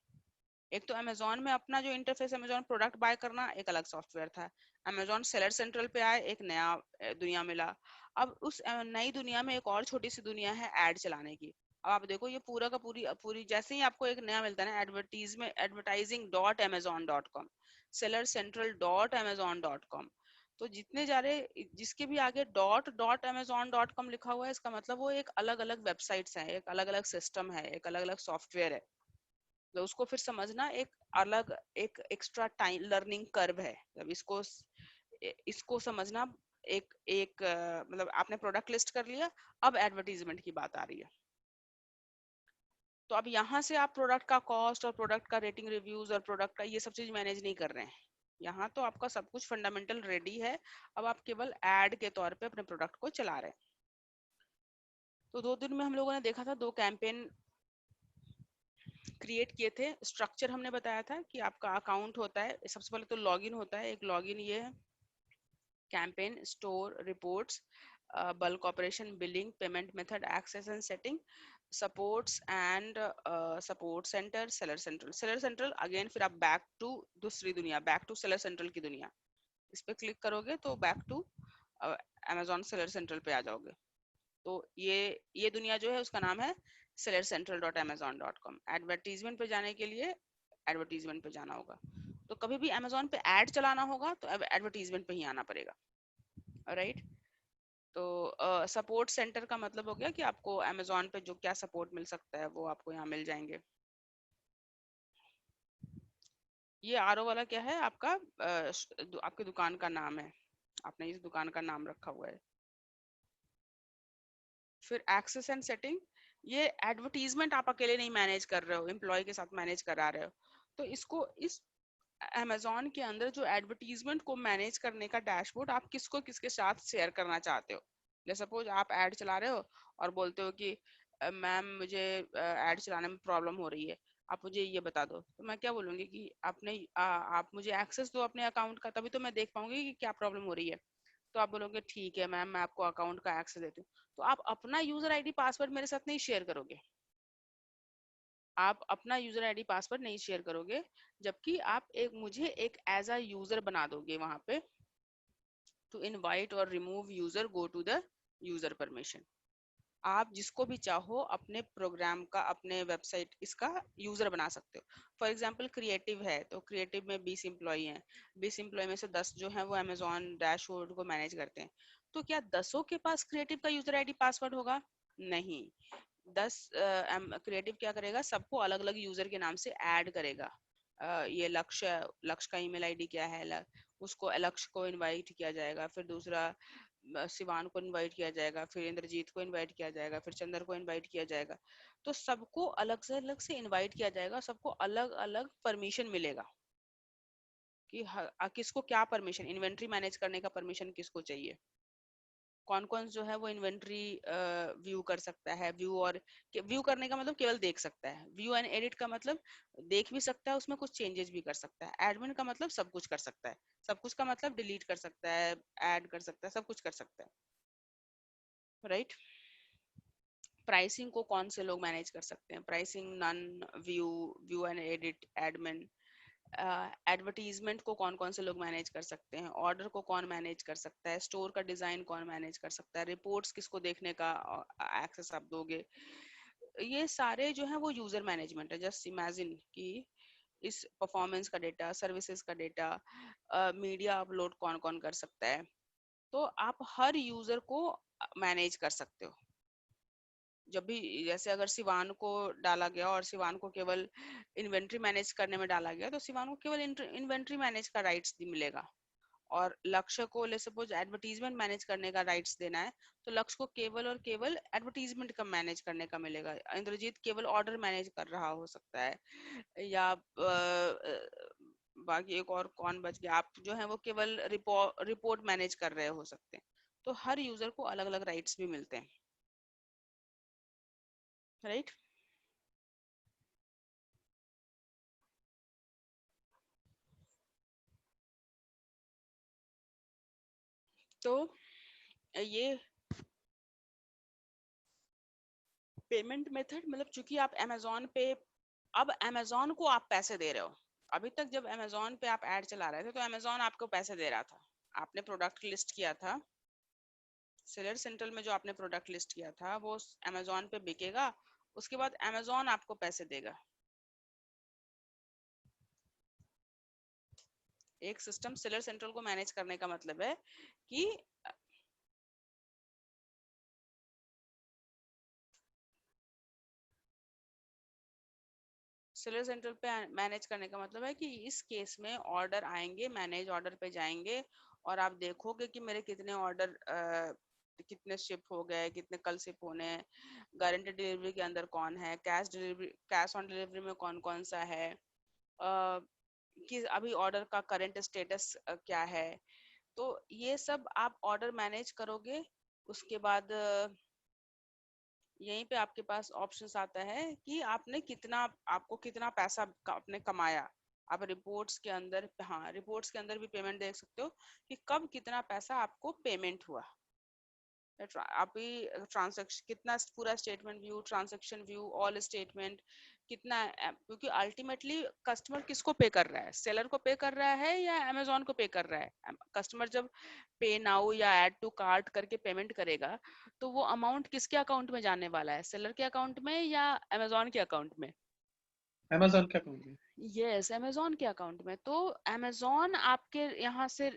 एक तो अमेजोन में अपना जो इंटरफेस, अमेजोन प्रोडक्ट बाय करना एक अलग सॉफ्टवेयर था। अमेजोन सेलर सेंट्रल पे आए, एक नया दुनिया मिला। अब उस नई दुनिया में एक और छोटी सी दुनिया है ऐड चलाने की। अब आप देखो ये पूरा का पूरी पूरी, जैसे ही आपको एक नया मिलता है ना, advertising dot Amazon dot com, seller central dot Amazon dot com, तो जितने जा रहे जिसके भी आगे dot dot Amazon dot com लिखा हुआ है, इसका मतलब वो एक अलग अलग वेबसाइट्स है, एक अलग अलग सिस्टम है, एक अलग अलग सॉफ्टवेयर है। तो उसको फिर समझना एक अलग, एक एक्स्ट्रा टाइम लर्निंग कर्व है। जब इसको समझना एक एक मतलब आपने प्रोडक्ट लिस्ट कर लिया, अब एडवर्टीजमेंट की बात आ रही है। तो अब यहाँ से आप प्रोडक्ट का कॉस्ट और प्रोडक्ट का रेटिंग रिव्यूज और प्रोडक्ट का ये सब चीज मैनेज नहीं कर रहे हैं। यहाँ तो आपका सब कुछ फंडामेंटल रेडी है, अब आप केवल एड के तौर पे अपने प्रोडक्ट को चला रहे हैं। तो 2 दिन में हम लोगों ने देखा था 2 कैंपेन क्रिएट किए थे। स्ट्रक्चर हमने बताया था कि आपका अकाउंट होता है, सबसे पहले तो लॉगिन होता है। एक लॉगिन ये है, campaign, store, reports, bulk operation, billing, payment method, access and setting, supports and support centre, seller central. Seller central again फिर आप बैक टू दूसरी दुनिया, बैक टू सेलर सेंट्रल की दुनिया, इस पे क्लिक करोगे तो back to Amazon seller central पे आ जाओगे। तो ये दुनिया जो है उसका नाम है seller central.amazon.com। एडवर्टीजमेंट पे जाने के लिए एडवर्टीजमेंट पे जाना होगा। तो कभी भी अमेजोन पे ऐड चलाना होगा तो अब एडवर्टीजमेंट पे ही आना पड़ेगा, राइट। तो सपोर्ट सेंटर का मतलब हो गया कि आपको अमेजोन पे जो क्या सपोर्ट मिल सकता है वो आपको यहाँ मिल जाएंगे। ये आरओ वाला क्या है आपका, आपकी दुकान का नाम है, आपने इस दुकान का नाम रखा हुआ है। फिर एक्सेस एंड सेटिंग, ये एडवर्टीजमेंट आप अकेले नहीं मैनेज कर रहे हो, एम्प्लॉय के साथ मैनेज करा रहे हो। तो इसको इस अमेजोन के अंदर जो एडवर्टीजमेंट को मैनेज करने का डैशबोर्ड आप किसको किसके साथ शेयर करना चाहते हो। जैसे सपोज आप ऐड चला रहे हो और बोलते हो कि मैम मुझे ऐड चलाने में प्रॉब्लम हो रही है, आप मुझे ये बता दो। तो मैं क्या बोलूंगी कि आप मुझे एक्सेस दो अपने अकाउंट का, तभी तो मैं देख पाऊंगी कि क्या प्रॉब्लम हो रही है। तो आप बोलोगे ठीक है मैम मैं आपको अकाउंट का एक्सेस देती हूँ। तो आप अपना यूजर आईडी पासवर्ड मेरे साथ नहीं शेयर करोगे, आप अपना यूजर आईडी पासवर्ड नहीं शेयर करोगे, जबकि आप मुझे एक एज अ यूजर बना दोगे वहां पे। टू इनवाइट और remove user go to the user permission. आप जिसको भी चाहो अपने प्रोग्राम का, अपने वेबसाइट इसका यूजर बना सकते हो। फॉर एग्जांपल क्रिएटिव है तो क्रिएटिव में 20 एम्प्लॉय हैं, 20 एम्प्लॉय में से 10 जो हैं वो अमेजोन डैशबोर्ड को मैनेज करते हैं। तो क्या 10 के पास क्रिएटिव का यूजर आईडी पासवर्ड होगा? नहीं। 10 क्रिएटिव क्या करेगा, सबको अलग अलग यूजर के नाम से ऐड करेगा। ये लक्ष्य, लक्ष्य का ईमेल आईडी क्या है, उसको लक्ष्य को इनवाइट किया जाएगा। फिर दूसरा शिवान को इनवाइट किया जाएगा, फिर इंद्रजीत को इनवाइट किया जाएगा, फिर चंद्र को इनवाइट किया जाएगा। तो सबको अलग से इनवाइट किया जाएगा, सबको अलग अलग परमिशन मिलेगा कि किसको क्या परमिशन, इन्वेंट्री मैनेज करने का परमिशन किसको चाहिए, कौन कौन जो है वो इन्वेंट्री व्यू कर सकता है। व्यू और व्यू करने का मतलब केवल देख सकता है, व्यू एंड एडिट का मतलब देख भी सकता है, उसमें कुछ चेंजेस भी कर सकता है। एडमिन का मतलब सब कुछ कर सकता है, सब कुछ का मतलब डिलीट कर सकता है, ऐड कर सकता है, सब कुछ कर सकता है, राइट। प्राइसिंग को कौन से लोग मैनेज कर सकते हैं, pricing none, view, view and edit, admin. Advertisement को कौन कौन से लोग मैनेज कर सकते हैं, ऑर्डर को कौन मैनेज कर सकता है, स्टोर का डिजाइन कौन मैनेज कर सकता है, रिपोर्ट्स किसको देखने का एक्सेस आप दोगे। ये सारे जो है वो यूजर मैनेजमेंट है। जस्ट इमेजिन कि इस परफॉर्मेंस का डेटा, सर्विसेज का डेटा, मीडिया अपलोड कौन कौन कर सकता है। तो आप हर यूजर को मैनेज कर सकते हो। जब भी जैसे अगर सिवान को डाला गया और सिवान को केवल इन्वेंट्री मैनेज करने में डाला गया, तो सिवान को केवल इन्वेंट्री मैनेज का राइट्स मिलेगा। और लक्ष्य को ले सपोज एडवर्टीजमेंट मैनेज करने का राइट्स देना है, तो लक्ष्य को केवल और केवल एडवर्टीजमेंट का मैनेज करने का मिलेगा। इंद्रजीत केवल ऑर्डर मैनेज कर रहा हो सकता है, या बाकी एक और कौन बच गया, आप जो है वो केवल रिपोर्ट मैनेज कर रहे हो सकते हैं। तो हर यूजर को अलग अलग राइट्स भी मिलते हैं, राइट। तो ये पेमेंट मेथड मतलब चूंकि आप अमेजोन पे, अब अमेजोन को आप पैसे दे रहे हो। अभी तक जब अमेजोन पे आप ऐड चला रहे थे तो अमेजोन आपको पैसे दे रहा था, आपने प्रोडक्ट लिस्ट किया था, सेलर सेंट्रल में जो आपने प्रोडक्ट लिस्ट किया था वो अमेजोन पे बिकेगा, उसके बाद अमेजोन आपको पैसे देगा। एक सिस्टम सेलर सेंट्रल को मैनेज करने का मतलब है कि सेलर सेंट्रल पे मैनेज करने का मतलब है कि इस केस में ऑर्डर आएंगे, मैनेज ऑर्डर पे जाएंगे और आप देखोगे कि मेरे कितने ऑर्डर कितने शिप हो गए, कितने कल शिप होने हैं, गारंटी डिलीवरी के अंदर कौन है, cash delivery, cash on delivery में कौन कौन सा है, कि अभी ऑर्डर का करंट स्टेटस क्या है। तो ये सब आप ऑर्डर मैनेज करोगे। उसके बाद यहीं पे आपके पास ऑप्शंस आता है कि आपने कितना, आपको कितना पैसा आपने कमाया। आप रिपोर्ट्स के अंदर, हाँ रिपोर्ट्स के अंदर भी पेमेंट देख सकते हो कि कब कितना पैसा आपको पेमेंट हुआ। आप ही ट्रांजैक्शन कितना, पूरा statement view, transaction view, all statement कितना क्योंकि अल्टीमेटली कस्टमर किसको पे कर रहा है, सेलर को पे कर रहा है या अमेजोन को पे कर रहा है। कस्टमर जब पे नाउ या ऐड टू कार्ट करके पेमेंट करेगा तो वो अमाउंट किसके अकाउंट में जाने वाला है, सेलर के अकाउंट में या अमेजोन के अकाउंट में? अमेजोन के अकाउंट में? यस, अमेजोन के अकाउंट में। तो अमेजोन आपके यहाँ से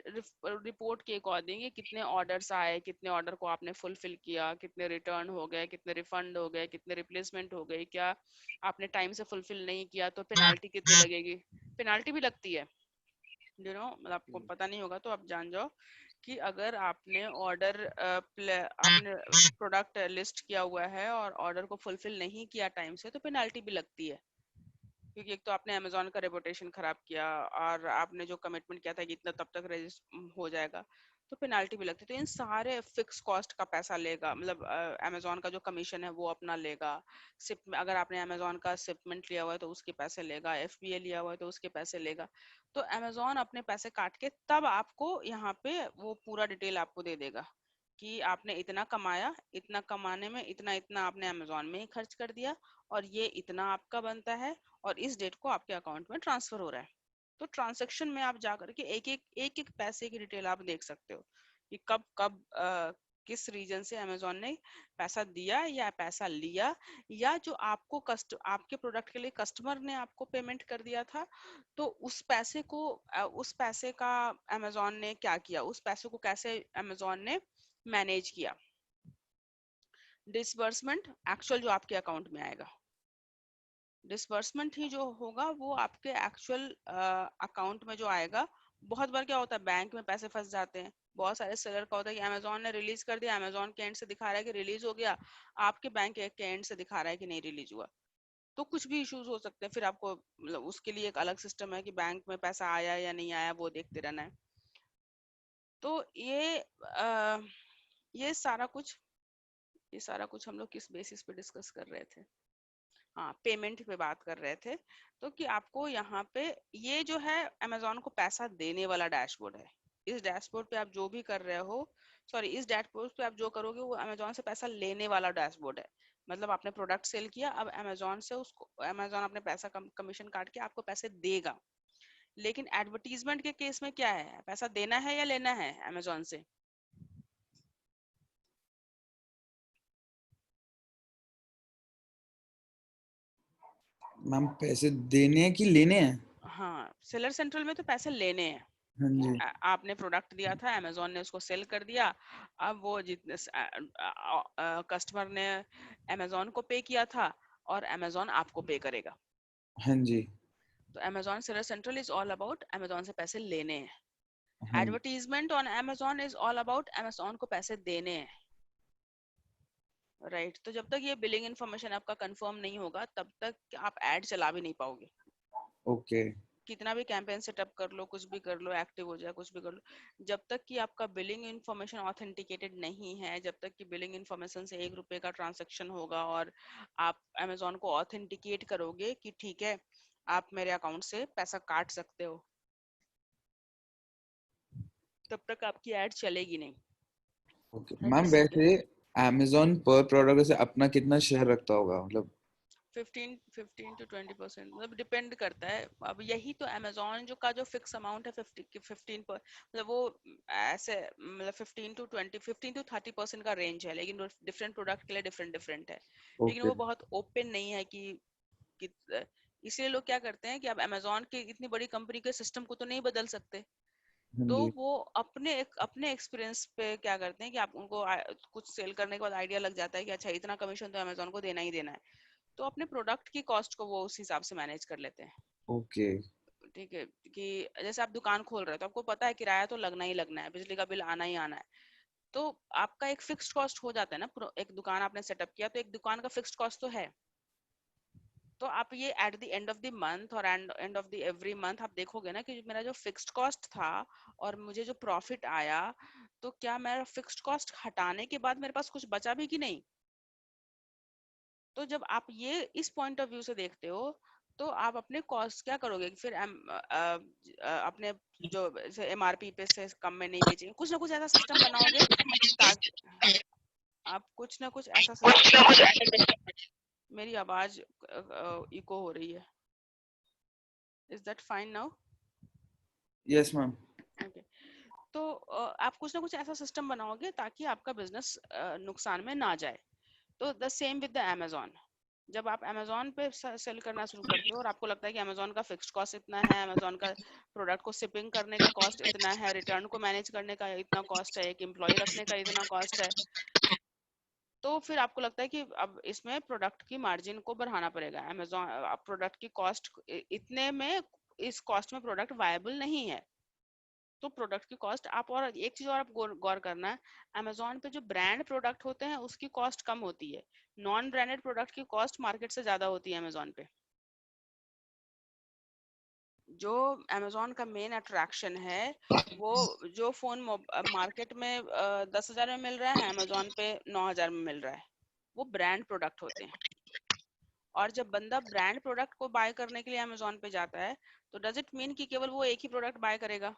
रिपोर्ट के अकॉर्डिंग कितने ऑर्डर्स आए, कितने ऑर्डर को आपने फुलफिल किया, कितने रिटर्न हो गए, कितने रिफंड हो गए, कितने रिप्लेसमेंट हो गई, क्या आपने टाइम से फुलफिल नहीं किया तो पेनाल्टी कितनी लगेगी। पेनाल्टी भी लगती है, मतलब आपको पता नहीं होगा तो आप जान जाओ कि अगर आपने ऑर्डर आपने प्रोडक्ट लिस्ट किया हुआ है और ऑर्डर को फुलफिल नहीं किया टाइम से तो पेनाल्टी भी लगती है, क्योंकि एक तो आपने अमेजोन का रेपुटेशन खराब किया और आपने जो कमिटमेंट किया था कि इतना तब तक हो जाएगा, तो पेनाल्टी भी लगती है। तो इन सारे फिक्स कॉस्ट का पैसा लेगा, मतलब अमेजोन का जो कमीशन है वो अपना लेगा। सिप अगर आपने अमेजोन का शिपमेंट लिया हुआ है तो उसके पैसे लेगा, एफबीए लिया हुआ है तो उसके पैसे लेगा। तो अमेजोन अपने पैसे काट के तब आपको यहाँ पे वो पूरा डिटेल आपको दे देगा कि आपने इतना कमाया, इतना कमाने में इतना इतना आपने अमेजोन में ही खर्च कर दिया और ये इतना आपका बनता है और इस डेट को आपके अकाउंट में ट्रांसफर हो रहा है। तो ट्रांजैक्शन में आप जाकर के एक एक पैसे की डिटेल आप देख सकते हो कि कब कब किस रीजन से अमेजोन ने पैसा दिया या पैसा लिया, या जो आपके प्रोडक्ट के लिए कस्टमर ने आपको पेमेंट कर दिया था तो उस पैसे का अमेजोन ने क्या किया, उस पैसे को कैसे अमेजोन ने मैनेज किया। डिसबर्समेंट एक्चुअल जो आपके अकाउंट में आएगा, डिसबर्समेंट ही जो होगा वो आपके एक्चुअल अकाउंट में जो आएगा। बहुत बार क्या होता है बैंक में पैसे फंस जाते हैं, बहुत सारे सेलर का होता है कि अमेजोन ने रिलीज कर दिया, अमेजोन के एंड से दिखा रहा है कि रिलीज हो गया, आपके बैंक के एंड से दिखा रहा है कि नहीं रिलीज हुआ। तो कुछ भी इश्यूज हो सकते हैं, फिर आपको मतलब उसके लिए एक अलग सिस्टम है कि बैंक में पैसा आया या नहीं आया वो देखते रहना है। तो ये सारा कुछ हम लोग किस बेसिस पे डिस्कस कर रहे थे? हाँ, पेमेंट पे बात कर रहे थे। तो कि आपको यहाँ पे ये जो है अमेजोन को पैसा देने वाला डैशबोर्ड है। इस डैशबोर्ड पे आप जो भी कर रहे हो, सॉरी, इस डैशबोर्ड पे आप जो करोगे वो अमेजोन से पैसा लेने वाला डैशबोर्ड है। मतलब आपने प्रोडक्ट सेल किया, अब अमेजोन से उसको अमेजोन अपने पैसा कमीशन काट के आपको पैसे देगा। लेकिन एडवर्टीजमेंट के केस में क्या है, पैसा देना है या लेना है अमेजोन से? मैम पैसे देने हैं कि लेने हैं? हाँ, सेलर सेंट्रल में तो पैसे लेने हैं। हाँ जी। आपने प्रोडक्ट दिया था, अमेजोन ने उसको सेल कर दिया, अब वो जितने कस्टमर ने अमेजोन को पे किया था और अमेजोन आपको पे करेगा। हाँ जी। तो Amazon seller central is all about Amazon से पैसे लेने हैं। हाँ जी। Advertisement on Amazon is all about Amazon को पैसे देने हैं। राइट, तो जब तक ये बिलिंग इन्फॉर्मेशन आपका कंफर्म नहीं होगा तब तक आप एड चला भी नहीं पाओगे। ओके। कितना भी कैंपेन सेटअप कर लो, कुछ भी कर लो, एक्टिव हो जाए, कुछ भी कर लो, जब तक कि आपका बिलिंग इन्फॉर्मेशन ऑथेंटिकेटेड नहीं है, जब तक कि बिलिंग इन्फॉर्मेशन से 1 रुपए का ट्रांजैक्शन होगा और आप अमेजोन को ऑथेंटिकेट करोगे कि ठीक है आप मेरे अकाउंट से पैसा काट सकते हो, तब तक आपकी एड चलेगी नहीं। ओके दैट मैम, इज वैसे Amazon पर प्रोडक्ट से अपना कितना शेयर रखता होगा, मतलब 15 to 20%, मतलब डिपेंड करता है। अब यही तो अमेजोन जो का जो फिक्स अमाउंट है 15 पर, मतलब वो ऐसे मतलब 15 to 30% का रेंज है, लेकिन डिफरेंट प्रोडक्ट के लिए डिफरेंट डिफरेंट है। लेकिन ओके। वो बहुत ओपन नहीं है कि इसलिए लोग क्या करते हैं कि अब अमेजोन के इतनी बड़ी कंपनी के सिस्टम को तो नहीं बदल सकते, हाँ तो जी। वो अपने एक्सपीरियंस पे क्या करते हैं कि आप उनको कुछ सेल करने के बाद आइडिया लग जाता है कि अच्छा इतना कमीशन तो अमेजोन को देना ही देना है, तो अपने प्रोडक्ट की कॉस्ट को वो उस हिसाब से मैनेज कर लेते हैं। ओके। ठीक है, कि जैसे आप दुकान खोल रहे हो तो आपको पता है किराया तो लगना ही लगना है, बिजली का बिल आना ही आना है, तो आपका एक फिक्स्ड कॉस्ट हो जाता है ना। एक दुकान आपने सेटअप किया तो एक दुकान का फिक्स्ड कॉस्ट तो है। तो आप ये at the end of the month और end of the every month आप देखोगे ना कि मेरा जो फिक्स्ड कॉस्ट था और मुझे जो प्रॉफिट आया, तो क्या मेरा फिक्स्ड कॉस्ट हटाने के बाद मेरे पास कुछ बचा भी कि नहीं। तो जब आप ये इस पॉइंट ऑफ व्यू से देखते हो तो आप अपने कॉस्ट क्या करोगे, फिर अपने जो एमआरपी पे से कम में नहीं बेचेंगे, कुछ ना कुछ ऐसा सिस्टम बनाओगे ताकि आप कुछ ना कुछ ऐसा मेरी आवाज इको हो रही है, is that fine now? Yes ma'am. Okay, तो आप कुछ ना कुछ ऐसा सिस्टम बनाओगे ताकि आपका बिजनेस नुकसान में ना जाए। तो the same with the Amazon, जब आप अमेजोन पे सेल करना शुरू करते हो और आपको लगता है कि अमेजोन का फिक्स्ड कॉस्ट इतना है, अमेजोन का प्रोडक्ट को शिपिंग करने का कॉस्ट इतना है, रिटर्न को मैनेज करने का इतना कॉस्ट है, एक एम्प्लॉय रखने का इतना कॉस्ट है, तो फिर आपको लगता है कि अब इसमें प्रोडक्ट की मार्जिन को बढ़ाना पड़ेगा। अमेजोन प्रोडक्ट की कॉस्ट इतने में, इस कॉस्ट में प्रोडक्ट वायबल नहीं है, तो प्रोडक्ट की कॉस्ट आप, और एक चीज और आप गौर करना है, अमेजोन पे जो ब्रांड प्रोडक्ट होते हैं उसकी कॉस्ट कम होती है, नॉन ब्रांडेड प्रोडक्ट की कॉस्ट मार्केट से ज्यादा होती है अमेजोन पे। जो अमेजोन का मेन अट्रैक्शन है, वो जो फोन मार्केट में 10,000 में मिल रहा है, अमेजोन पे 9,000 में मिल रहा है, वो ब्रांड प्रोडक्ट होते हैं। और जब बंदा ब्रांड प्रोडक्ट को बाय करने के लिए अमेजोन पे जाता है, तो डज इट मीन कि केवल वो एक ही प्रोडक्ट बाय करेगा?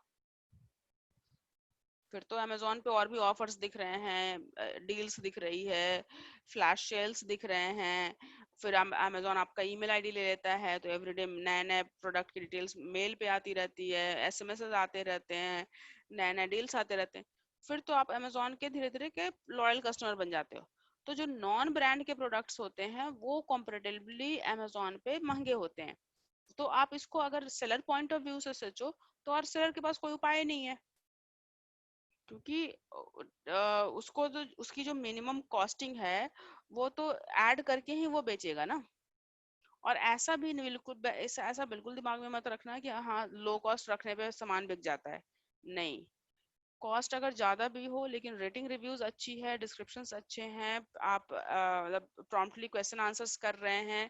फिर तो अमेजोन पे और भी ऑफर्स दिख रहे हैं, डील्स दिख रही है, फ्लैश सेल्स दिख रहे हैं, फिर अमेजोन आपका ईमेल आईडी ले लेता है, तो एवरीडे नए नए प्रोडक्ट की डिटेल्स मेल पे आती रहती है, एसएमएस आते रहते हैं, नए नए डील्स आते रहते हैं। फिर तो आप अमेजोन के धीरे धीरे के लॉयल कस्टमर बन जाते हो। तो जो नॉन ब्रांड के प्रोडक्ट्स होते हैं वो कंपैरेटिवली अमेजोन पे महंगे होते हैं। तो आप इसको अगर सेलर पॉइंट ऑफ व्यू से सोचो, तो और सेलर के पास कोई उपाय नहीं है, क्योंकि उसको तो उसकी जो मिनिमम कॉस्टिंग है वो तो ऐड करके ही वो बेचेगा ना। और ऐसा भी नहीं, बिल्कुल ऐसा बिल्कुल दिमाग में मत रखना कि हाँ लो कॉस्ट रखने पे सामान बिक जाता है। नहीं, कॉस्ट अगर ज्यादा भी हो लेकिन रेटिंग रिव्यूज अच्छी है, डिस्क्रिप्शंस अच्छे हैं, आप मतलब प्रॉम्प्टली क्वेश्चन आंसर्स कर रहे हैं,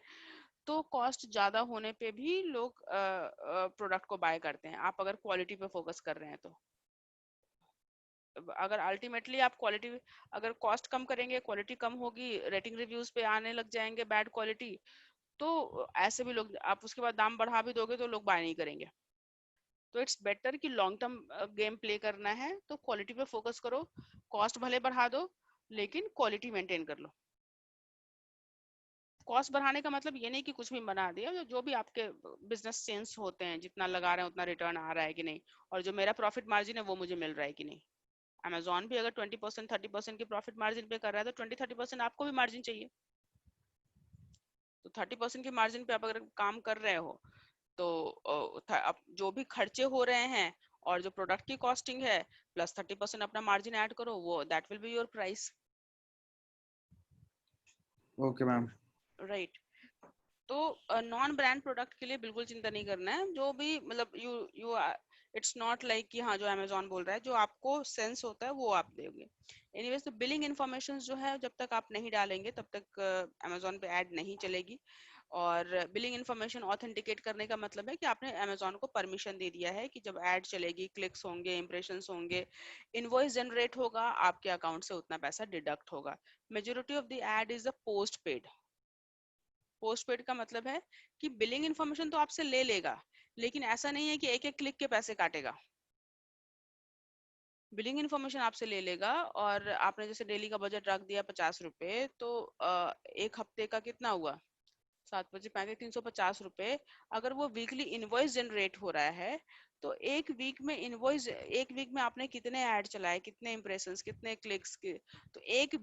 तो कॉस्ट ज्यादा होने पे भी लोग प्रोडक्ट को बाय करते हैं, आप अगर क्वालिटी पे फोकस कर रहे हैं तो। अगर अल्टीमेटली आप क्वालिटी, अगर कॉस्ट कम करेंगे, क्वालिटी कम होगी, रेटिंग रिव्यूज पे आने लग जाएंगे बैड क्वालिटी, तो ऐसे भी लोग, आप उसके बाद दाम बढ़ा भी दोगे तो लोग बाय नहीं करेंगे। तो इट्स बेटर कि लॉन्ग टर्म गेम प्ले करना है तो क्वालिटी पे फोकस करो, कॉस्ट भले बढ़ा दो लेकिन क्वालिटी मेंटेन कर लो। कॉस्ट बढ़ाने का मतलब ये नहीं कि कुछ भी बना दिया, जो भी आपके बिजनेस सेंस होते हैं, जितना लगा रहे हैं उतना रिटर्न आ रहा है कि नहीं, और जो मेरा प्रॉफिट मार्जिन है वो मुझे मिल रहा है कि नहीं। अमेजोन भी अगर 20% 30% की प्रॉफिट मार्जिन पे कर रहा है तो 20-30% आपको भी मार्जिन चाहिए। तो 30% की मार्जिन पे आप अगर काम कर रहे हो, तो अब जो भी खर्चे हो रहे हैं और जो प्रोडक्ट की कॉस्टिंग है प्लस 30% अपना मार्जिन ऐड करो, वो that will be your price. Okay ma'am. Right. तो नॉन ब्रांड प्रोडक्ट के लिए बिल्कुल चिंता नहीं करना है, जो भी मतलब you you it's not like कि हाँ जो अमेजोन बोल रहा है, जो आपको सेंस होता है वो आप दोगे। एनीवेज, तो बिलिंग इन्फॉर्मेशन जो है जब तक आप नहीं डालेंगे तब तक अमेजोन पे ऐड नहीं चलेगी। और बिलिंग इन्फॉर्मेशन ऑथेंटिकेट करने का मतलब है कि आपने अमेजोन को परमिशन दे दिया है कि जब ऐड चलेगी, क्लिक्स होंगे, इंप्रेशंस होंगे, इनवॉइस जनरेट होगा, आपके अकाउंट से उतना पैसा डिडक्ट होगा। Majority of the add is a post paid. Post paid का मतलब है कि बिलिंग इन्फॉर्मेशन तो आपसे ले लेगा, लेकिन ऐसा नहीं है कि एक एक क्लिक के पैसे काटेगा। बिलिंग इन्फॉर्मेशन आपसे ले लेगा, और आपने जैसे डेली का बजट रख दिया 50 रुपए, तो एक हफ्ते का कितना हुआ, 7 बजे 350 रुपए। अगर वो वीकली इनवॉइस जनरेट हो रहा है, तो एक वीक में आपने कितने ऐड चलाए, कितने इंप्रेशंस, कितने क्लिक्स के, तो एक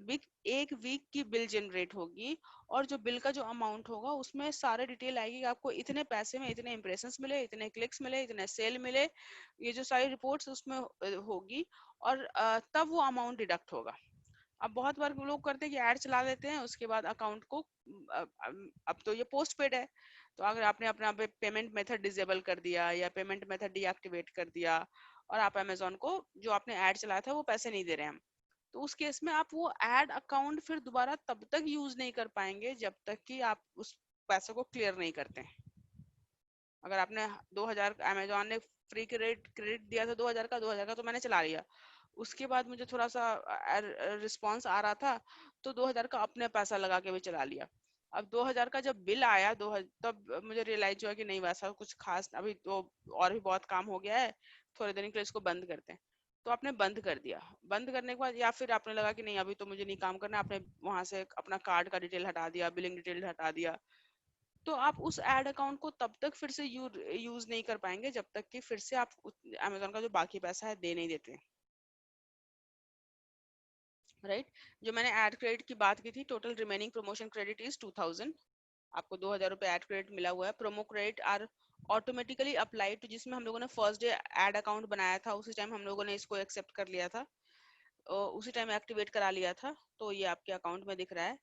वीक की बिल जनरेट होगी। और जो बिल का जो अमाउंट होगा उसमें सारे डिटेल आएगी कि आपको इतने पैसे में इतने इंप्रेशंस मिले, इतने क्लिक्स मिले, इतने सेल मिले, ये जो सारी रिपोर्ट्स उसमें होगी। और तब वो अमाउंट डिडक्ट होगा। अब बहुत बार लोग करते हैं कि ऐड चला देते हैं, उसके बाद अकाउंट को अब तो ये पोस्ट पेड है, तो अगर आपने अपना पेमेंट मेथड डिसेबल कर दिया या पेमेंट मेथड डीएक्टिवेट कर दिया, और आप अमेजोन को जो आपने ऐड चलाया था वो पैसे नहीं दे रहे हैं, तो उस केस में आप वो ऐड अकाउंट फिर दोबारा तब तक यूज नहीं कर पाएंगे जब तक कि आप उस पैसे को क्लियर नहीं करते हैं। अगर आपने 2,000 अमेजोन ने फ्री क्रेडिट दिया था 2,000 का तो मैंने चला लिया, उसके बाद मुझे थोड़ा सा रिस्पांस आ रहा था, तो 2,000 का अपने पैसा लगा के भी चला लिया। अब 2,000 का जब बिल आया, 2000 तब मुझे रियलाइज हुआ कि नहीं, वैसा कुछ खास अभी तो और भी बहुत काम हो गया है, थोड़े दिन के लिए इसको बंद करते हैं। तो आपने बंद कर दिया। बंद करने के बाद या फिर आपने लगा कि नहीं अभी तो मुझे नहीं काम करना, आपने वहां से अपना कार्ड का डिटेल हटा दिया, बिलिंग डिटेल हटा दिया, तो आप उस एड अकाउंट को तब तक फिर से यूज नहीं कर पाएंगे जब तक कि फिर से आप अमेजोन का जो बाकी पैसा है दे नहीं देते। राइट। जो मैंने एड क्रेडिट की बात की थी, total remaining promotion credit is 2,000। आपको 2000 रुपए ऐड क्रेडिट मिला हुआ है। Promo credit are automatically applied to, जिसमें हम लोगों ने फर्स्ट डे ऐड अकाउंट बनाया था उसी टाइम हम लोगों ने इसको एक्सेप्ट कर लिया था, उसी टाइम एक्टिवेट करा लिया था, तो ये आपके अकाउंट में दिख रहा है।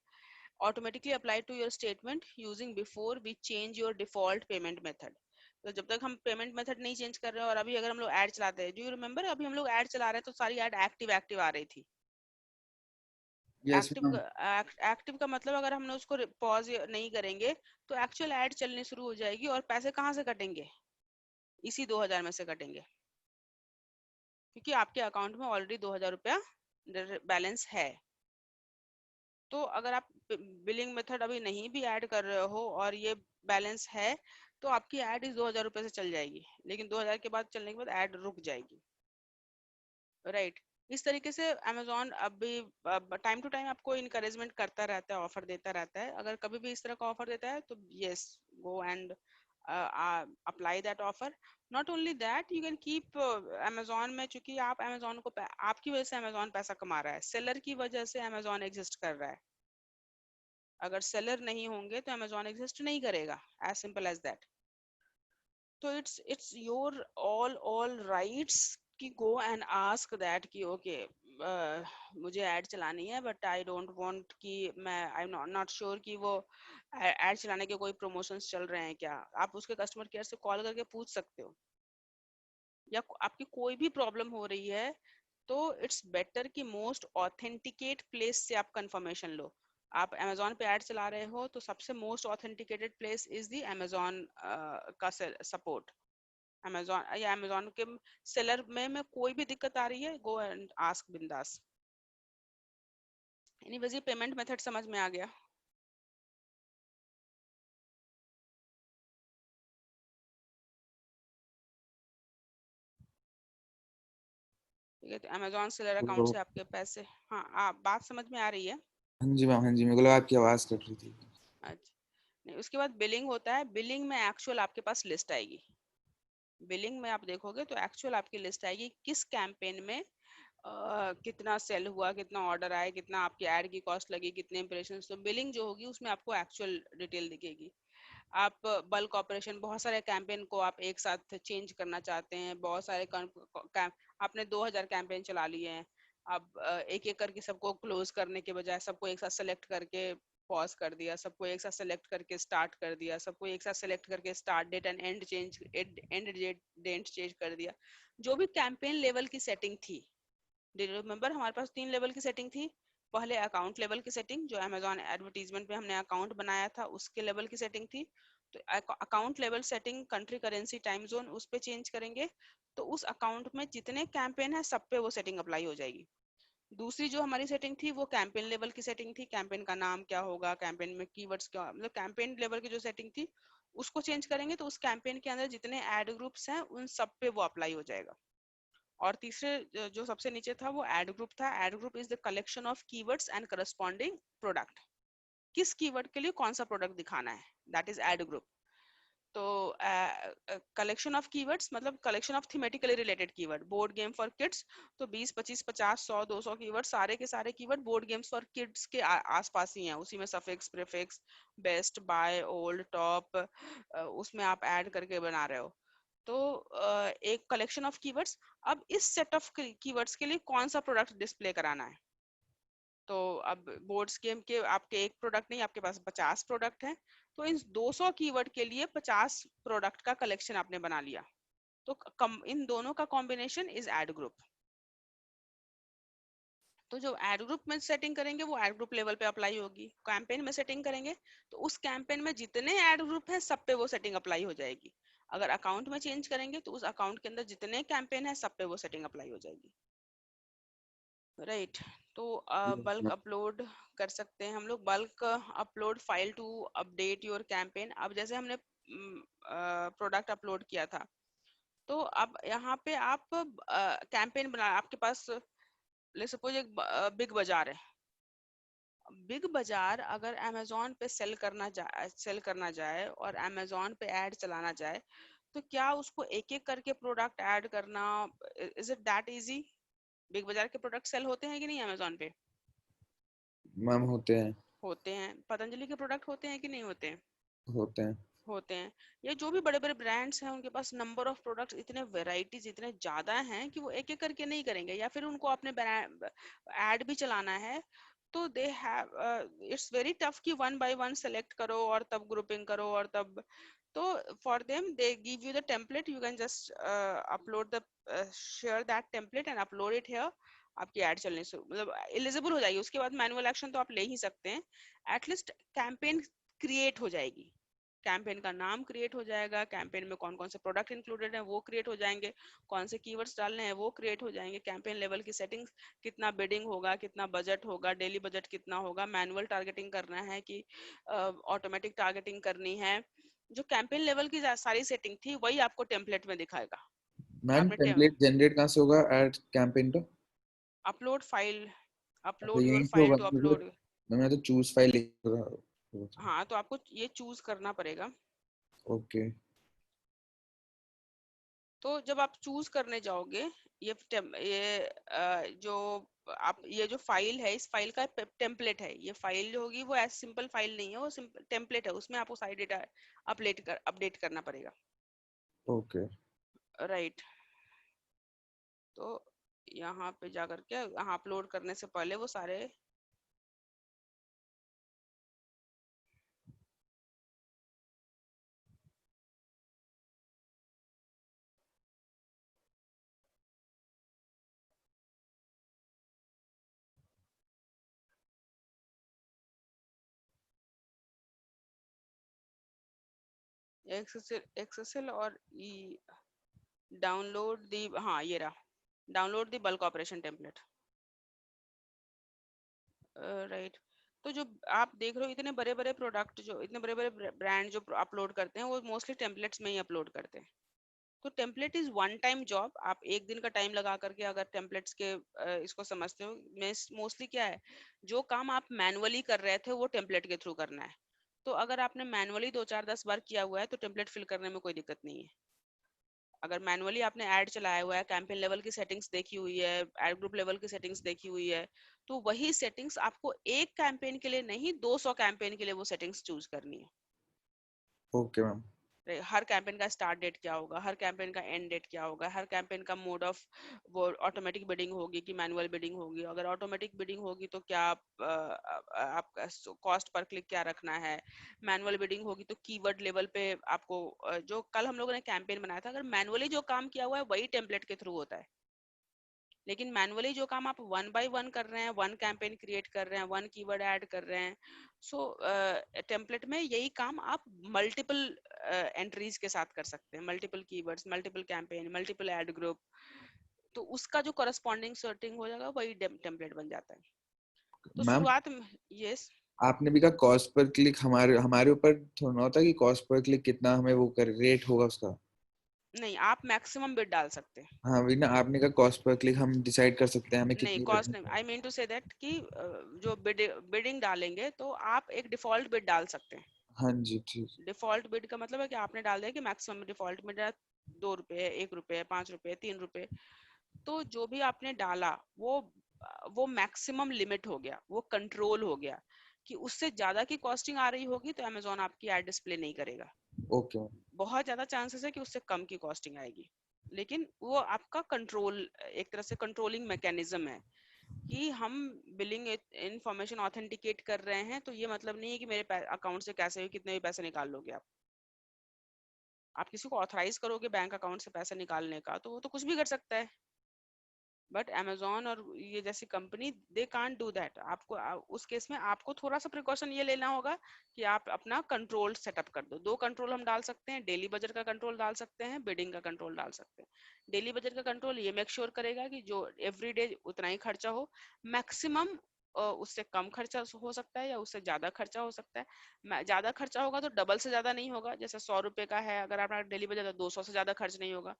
Automatically apply to your statement using before we change your default payment method. तो जब तक हम पेमेंट मेथड नहीं चेंज कर रहे हैं और अभी अगर हम लोग ऐड चलाते हैं, डू यू रिमेंबर अभी हम लोग ऐड चला रहे हैं तो सारी ऐड एक्टिव एक्टिव आ रही थी। Yes active ma'am. एक्टिव का मतलब अगर हमने उसको पॉज नहीं करेंगे तो एक्चुअल ऐड चलनी शुरू हो जाएगी और पैसे कहाँ से कटेंगे, इसी 2000 में से कटेंगे, क्योंकि आपके अकाउंट में ऑलरेडी 2000 रुपया बैलेंस है। तो अगर आप बिलिंग मेथड अभी नहीं भी ऐड कर रहे हो और ये बैलेंस है तो आपकी ऐड इस 2000 रुपये से चल जाएगी, लेकिन 2000 के बाद चलने के बाद ऐड रुक जाएगी, राइट। इस तरीके से अमेजोन अभी टाइम टू टाइम आपको इनकरेजमेंट करता रहता है, ऑफर देता रहता है। अगर कभी भी इस तरह का ऑफर देता है तो yes, go and apply that offer. Not only that, you can keep Amazon में, चूंकि आप अमेजोन को आपकी वजह से अमेजोन पैसा कमा रहा है, सेलर की वजह से अमेजोन एग्जिस्ट कर रहा है। अगर सेलर नहीं होंगे तो अमेजोन एग्जिस्ट नहीं करेगा, एज सिंपल एज दैट। तो इट्स योर ऑल राइट्स कि गो एंड आस्क दैट कि ओके मुझे ऐड चलानी है बट आई डोंट वांट कि मैं आई एम नॉट श्योर कि वो ऐड चलाने के कोई प्रमोशंस चल रहे हैं क्या। आप उसके कस्टमर केयर से कॉल करके पूछ सकते हो, या आपकी कोई भी प्रॉब्लम हो रही है तो इट्स बेटर कि मोस्ट ऑथेंटिकेट प्लेस से आप कंफर्मेशन लो। आप अमेजोन पे ऐड चला रहे हो तो सबसे most authenticated place is the Amazon का सपोर्ट। अमेजोन या अमेजोन के सेलर में कोई भी दिक्कत आ रही है, गो एंड आस्क बिंदास। एनीवेज ये पेमेंट मेथड समझ में आ गया। ठीक है, तो अमेजोन सेलर अकाउंट तो से आपके पैसे, हाँ आप बात समझ में आ रही है। हाँ जी मैम, हाँ जी, मेरे को लगा आपकी आवाज कट रही थी। अच्छा, नहीं उसके बाद बिलिंग होता है। बिलिंग में एक्चुअल आपके पास लिस्ट आएगी। बिलिंग में आप देखोगे तो एक्चुअल आपकी लिस्ट आएगी किस कैंपेन में कितना सेल हुआ, कितना ऑर्डर आए, कितना आपकी ऐड की कॉस्ट लगी, कितने इंप्रेशन। तो बिलिंग जो होगी उसमें आपको एक्चुअल डिटेल दिखेगी। आप बल्क ऑपरेशन, बहुत सारे कैंपेन को आप एक साथ चेंज करना चाहते हैं, बहुत सारे आपने 2000 कैंपेन चला लिए हैं, अब एक एक करके सबको क्लोज करने के बजाय सबको एक साथ सेलेक्ट करके पॉज कर दिया, सबको एक साथ सेलेक्ट करके स्टार्ट कर दिया, सबको एक साथ सेलेक्ट करके start date and end date change कर दिया। जो भी कैंपेन लेवल की सेटिंग थी, रिमेम्बर हमारे पास 3 लेवल की सेटिंग थी। पहले अकाउंट लेवल की सेटिंग जो अमेजोन एडवर्टीजमेंट पे हमने अकाउंट बनाया था उसके लेवल की सेटिंग थी। तो account level setting country currency time zone उस पे चेंज करेंगे तो उस अकाउंट में जितने कैंपेन है सब पे वो सेटिंग अप्लाई हो जाएगी। दूसरी जो हमारी सेटिंग थी वो कैंपेन लेवल की सेटिंग थी, कैंपेन का नाम क्या होगा, कैंपेन में कीवर्ड्स क्या, मतलब कैंपेन लेवल की जो सेटिंग थी उसको चेंज करेंगे तो उस कैंपेन के अंदर जितने एड ग्रुप्स हैं उन सब पे वो अप्लाई हो जाएगा। और तीसरे जो सबसे नीचे था वो एड ग्रुप था। Ad group is the collection of keywords and corresponding product. किस कीवर्ड के लिए कौन सा प्रोडक्ट दिखाना है, दैट इज एड ग्रुप। तो कलेक्शन ऑफ कीवर्ड्स मतलब collection of thematically related keyword. Board game for kids तो 20 25 50 100 200 कीवर्ड, सारे के सारे keyword board games for kids के आसपास ही हैं, उसी में suffix prefix best by old top उसमें आप ऐड करके बना रहे हो। तो एक कलेक्शन ऑफ कीवर्ड्स। अब इस सेट ऑफ कीवर्ड्स के लिए कौन सा प्रोडक्ट डिस्प्ले कराना है। तो अब बोर्ड्स गेम के आपके एक प्रोडक्ट नहीं, आपके पास 50 प्रोडक्ट हैं, तो इन 200 कीवर्ड के लिए 50 प्रोडक्ट का कलेक्शन आपने बना लिया। तो इन दोनों का कॉम्बिनेशन इज एड ग्रुप। तो जो एड ग्रुप में सेटिंग करेंगे वो एड ग्रुप लेवल पे अप्लाई होगी। कैंपेन में सेटिंग करेंगे तो उस कैंपेन में जितने एड ग्रुप है सब पे वो सेटिंग अप्लाई हो जाएगी। अगर अकाउंट में चेंज करेंगे तो उस अकाउंट के अंदर जितने कैंपेन है सब पे वो सेटिंग अप्लाई हो जाएगी, राइट। तो यस बल्क मैम। अपलोड कर सकते हैं हम लोग, bulk upload file to update your campaign. अब जैसे हमने प्रोडक्ट अपलोड किया था तो अब यहाँ पे आप कैंपेन बना, आपके पास ले सपोज एक बिग बाजार है। बिग बाजार अगर अमेजोन पे सेल करना जाए और अमेजोन पे ऐड चलाना जाए तो क्या उसको एक एक करके प्रोडक्ट ऐड करना, is it that easy. Big बाजार के प्रोडक्ट सेल होते हैं कि नहीं अमेजोन पे। मैम होते हैं। होते हैं। पतंजलि के प्रोडक्ट होते हैं कि नहीं होते हैं। होते हैं। ये जो भी बड़े बड़े ब्रांड्स हैं उनके पास नंबर ऑफ प्रोडक्ट्स इतने वेराइटीज इतने ज्यादा हैं कि वो एक एक करके नहीं करेंगे, या फिर उनको अपने एड भी चलाना है तो they have it's very tough कि वन बाय वन सेलेक्ट करो और तब ग्रुपिंग करो और तब, तो for them they give you the template, you can just upload the share that template and upload it here, आपकी ऐड चलने से मतलब एलिजिबल हो जाएगी। उसके बाद मैनुअल एक्शन तो आप ले ही सकते हैं, एटलीस्ट कैंपेन क्रिएट हो जाएगी, कैंपेन का नाम क्रिएट हो जाएगा, कैंपेन में कौन कौन से प्रोडक्ट इंक्लूडेड हैं वो क्रिएट हो जाएंगे, कौन से कीवर्ड्स डालने हैं वो क्रिएट हो जाएंगे, कैंपेन लेवल की सेटिंग्स, कितना बिडिंग होगा, कितना बजट होगा, डेली बजट कितना होगा, मैनुअल टारगेटिंग करना है कि ऑटोमेटिक टारगेटिंग करनी है, जो कैंपेन लेवल की सारी सेटिंग थी वही आपको टेम्पलेट में दिखाएगा। मैम आपने टेम्पलेट जनरेट कहाँ से होगा एड कैंपेन का? अपलोड फाइल, अच्छा अपलोड योर यहीं से फाइल होगा, टू क्योंकि अपलोड। मैंने तो चूज फाइल लिखा था। हाँ तो आपको ये चूज करना पड़ेगा। ओके। तो जब आप चूज करने जाओगे, जो आप ये जो फाइल है इस फाइल का टेम्पलेट है, ये फाइल जो होगी वो ऐसे सिंपल फाइल नहीं है, वो सिंपल टेम्पलेट है, उसमें आपको सारी डेटा अपडेट करना पड़ेगा। ओके राइट, तो यहाँ पे जा करके यहाँ अपलोड करने से पहले वो सारे एक्सेल और डाउनलोड दी, हाँ ये रहा, download the bulk operation template. Right, तो जो आप देख रहे हो इतने बड़े बड़े प्रोडक्ट, जो इतने बड़े बड़े ब्रांड जो अपलोड करते हैं वो मोस्टली टेम्पलेट्स में ही अपलोड करते हैं। तो template is one time job, आप एक दिन का टाइम लगा करके अगर टेम्पलेट्स के इसको समझते हो, मोस्टली क्या है, जो काम आप मैनुअली कर रहे थे वो टेम्पलेट के थ्रू करना है। तो अगर आपने मैनुअली 2 4 10 बार किया हुआ है तो टेम्पलेट फिल करने में कोई दिक्कत नहीं है। अगर मैनुअली आपने ऐड चलाया हुआ है, कैंपेन लेवल की सेटिंग्स देखी हुई है, ऐड ग्रुप लेवल की सेटिंग्स देखी हुई है, तो वही सेटिंग्स आपको एक कैंपेन के लिए नहीं 200 कैंपेन के लिए वो सेटिंग्स चूज करनी है। Okay ma'am. हर कैंपेन का स्टार्ट डेट क्या होगा, हर कैंपेन का एंड डेट क्या होगा, हर कैंपेन का मोड ऑफ वो ऑटोमेटिक बिडिंग होगी कि मैनुअल बिडिंग होगी, अगर ऑटोमेटिक बिडिंग होगी तो क्या आपका कॉस्ट पर क्लिक क्या रखना है, मैनुअल बिडिंग होगी तो कीवर्ड लेवल पे आपको जो कल हम लोगों ने कैंपेन बनाया था, अगर मैनुअली जो काम किया हुआ है वही टेम्पलेट के थ्रू होता है, लेकिन मैनुअली जो काम आप वन बाय वन कर रहे हैं, वन कैंपेन क्रिएट कर रहे हैं, वन कीवर्ड ऐड कर रहे हैं, सो टेम्पलेट में यही काम आप मल्टीपल एंट्रीज के साथ कर सकते हैं, multiple keywords, multiple campaign, multiple add group, तो उसका जो करस्पॉन्डिंग सेटिंग हो जाएगा वही टेम्पलेट बन जाता है। तो मैम शुरुआत में यस, आपने भी कहा कॉस्ट पर क्लिक हमारे हमारे ऊपर थोड़ा ना होता कि कॉस्ट पर क्लिक कितना हमें वो कर रेट होगा उसका। नहीं आप मैक्सिमम बिड डाल सकते हैं। हाँ वही ना, आपने कहा कॉस्ट पर क्लिक हम डिसाइड कर सकते हैं हमें नहीं कितनी कॉस्ट रखनी नहीं, है। I mean to say that कि जो बिडिंग डालेंगे तो आप एक डिफॉल्ट बिड डाल सकते हैं। हाँ जी ठीक। डिफॉल्ट बिड का मतलब है कि आपने डाल दिया कि मैक्सिमम डिफॉल्ट बिड 2 रुपए, 1 रुपए, 5 रुपए, 3 रुपए, तो जो भी आपने डाला वो मैक्सिमम लिमिट हो गया, वो कंट्रोल हो गया कि उससे ज्यादा की कॉस्टिंग आ रही होगी तो अमेजोन आपकी एड डिस्प्ले नहीं करेगा। Okay ma'am. बहुत ज्यादा चांसेस है कि उससे कम की कॉस्टिंग आएगी, लेकिन वो आपका कंट्रोल, एक तरह से कंट्रोलिंग मैकेनिज्म है कि हम बिलिंग इंफॉर्मेशन ऑथेंटिकेट कर रहे हैं, तो ये मतलब नहीं है कि मेरे अकाउंट से कैसे भी कितने भी पैसे निकाल लोगे आप किसी को ऑथराइज करोगे बैंक अकाउंट से पैसे निकालने का तो वो तो कुछ भी कर सकता है, बट अमेजोन और ये जैसी company they can't do that. आपको उस केस में आपको थोड़ा सा प्रिकॉशन ये लेना होगा कि आप अपना कंट्रोल सेटअप कर दो। 2 कंट्रोल हम डाल सकते हैं, डेली बजट का कंट्रोल डाल सकते हैं, बिडिंग का कंट्रोल डाल सकते हैं। डेली बजट का कंट्रोल ये मेक श्योर करेगा कि जो एवरीडे उतना ही खर्चा हो, मैक्सिमम उससे कम खर्चा हो सकता है या उससे ज्यादा खर्चा हो सकता है। ज्यादा खर्चा होगा तो डबल से ज्यादा नहीं होगा, जैसे 100 रुपए का है अगर आपका डेली बजट, तो 200 से ज्यादा खर्च नहीं होगा।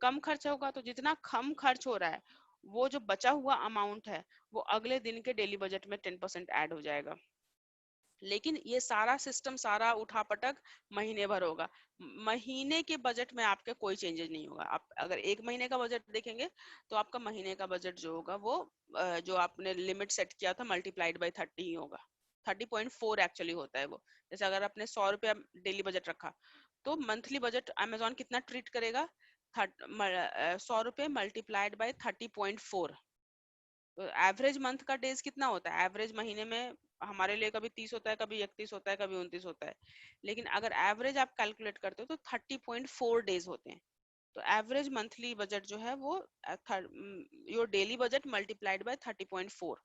कम खर्च होगा तो जितना कम खर्च हो रहा है वो जो बचा हुआ अमाउंट है वो अगले दिन के डेली बजट में 10% ऐड हो जाएगा। लेकिन ये सारा सिस्टम, सारा उठापटक महीने भर होगा। महीने के बजट में आपके कोई चेंजेस नहीं होगा। आप अगर 1 महीने का बजट देखेंगे तो आपका महीने का बजट जो होगा वो जो आपने लिमिट सेट किया था मल्टीप्लाइड बाय 30 ही होगा। 30.4 एक्चुअली होता है वो। जैसे अगर आपने 100 रुपया डेली बजट रखा तो मंथली बजट अमेजोन कितना ट्रीट करेगा, 100 रुपये मल्टीप्लाइड बाय 30.4। तो एवरेज मंथ का डेज कितना होता है, एवरेज महीने में हमारे लिए कभी 30 होता है, कभी 31 होता है, कभी 29 होता है, लेकिन अगर एवरेज आप कैलकुलेट करते हो तो 30.4 डेज होते हैं। तो एवरेज मंथली बजट जो है वो your daily budget multiplied by 30.4,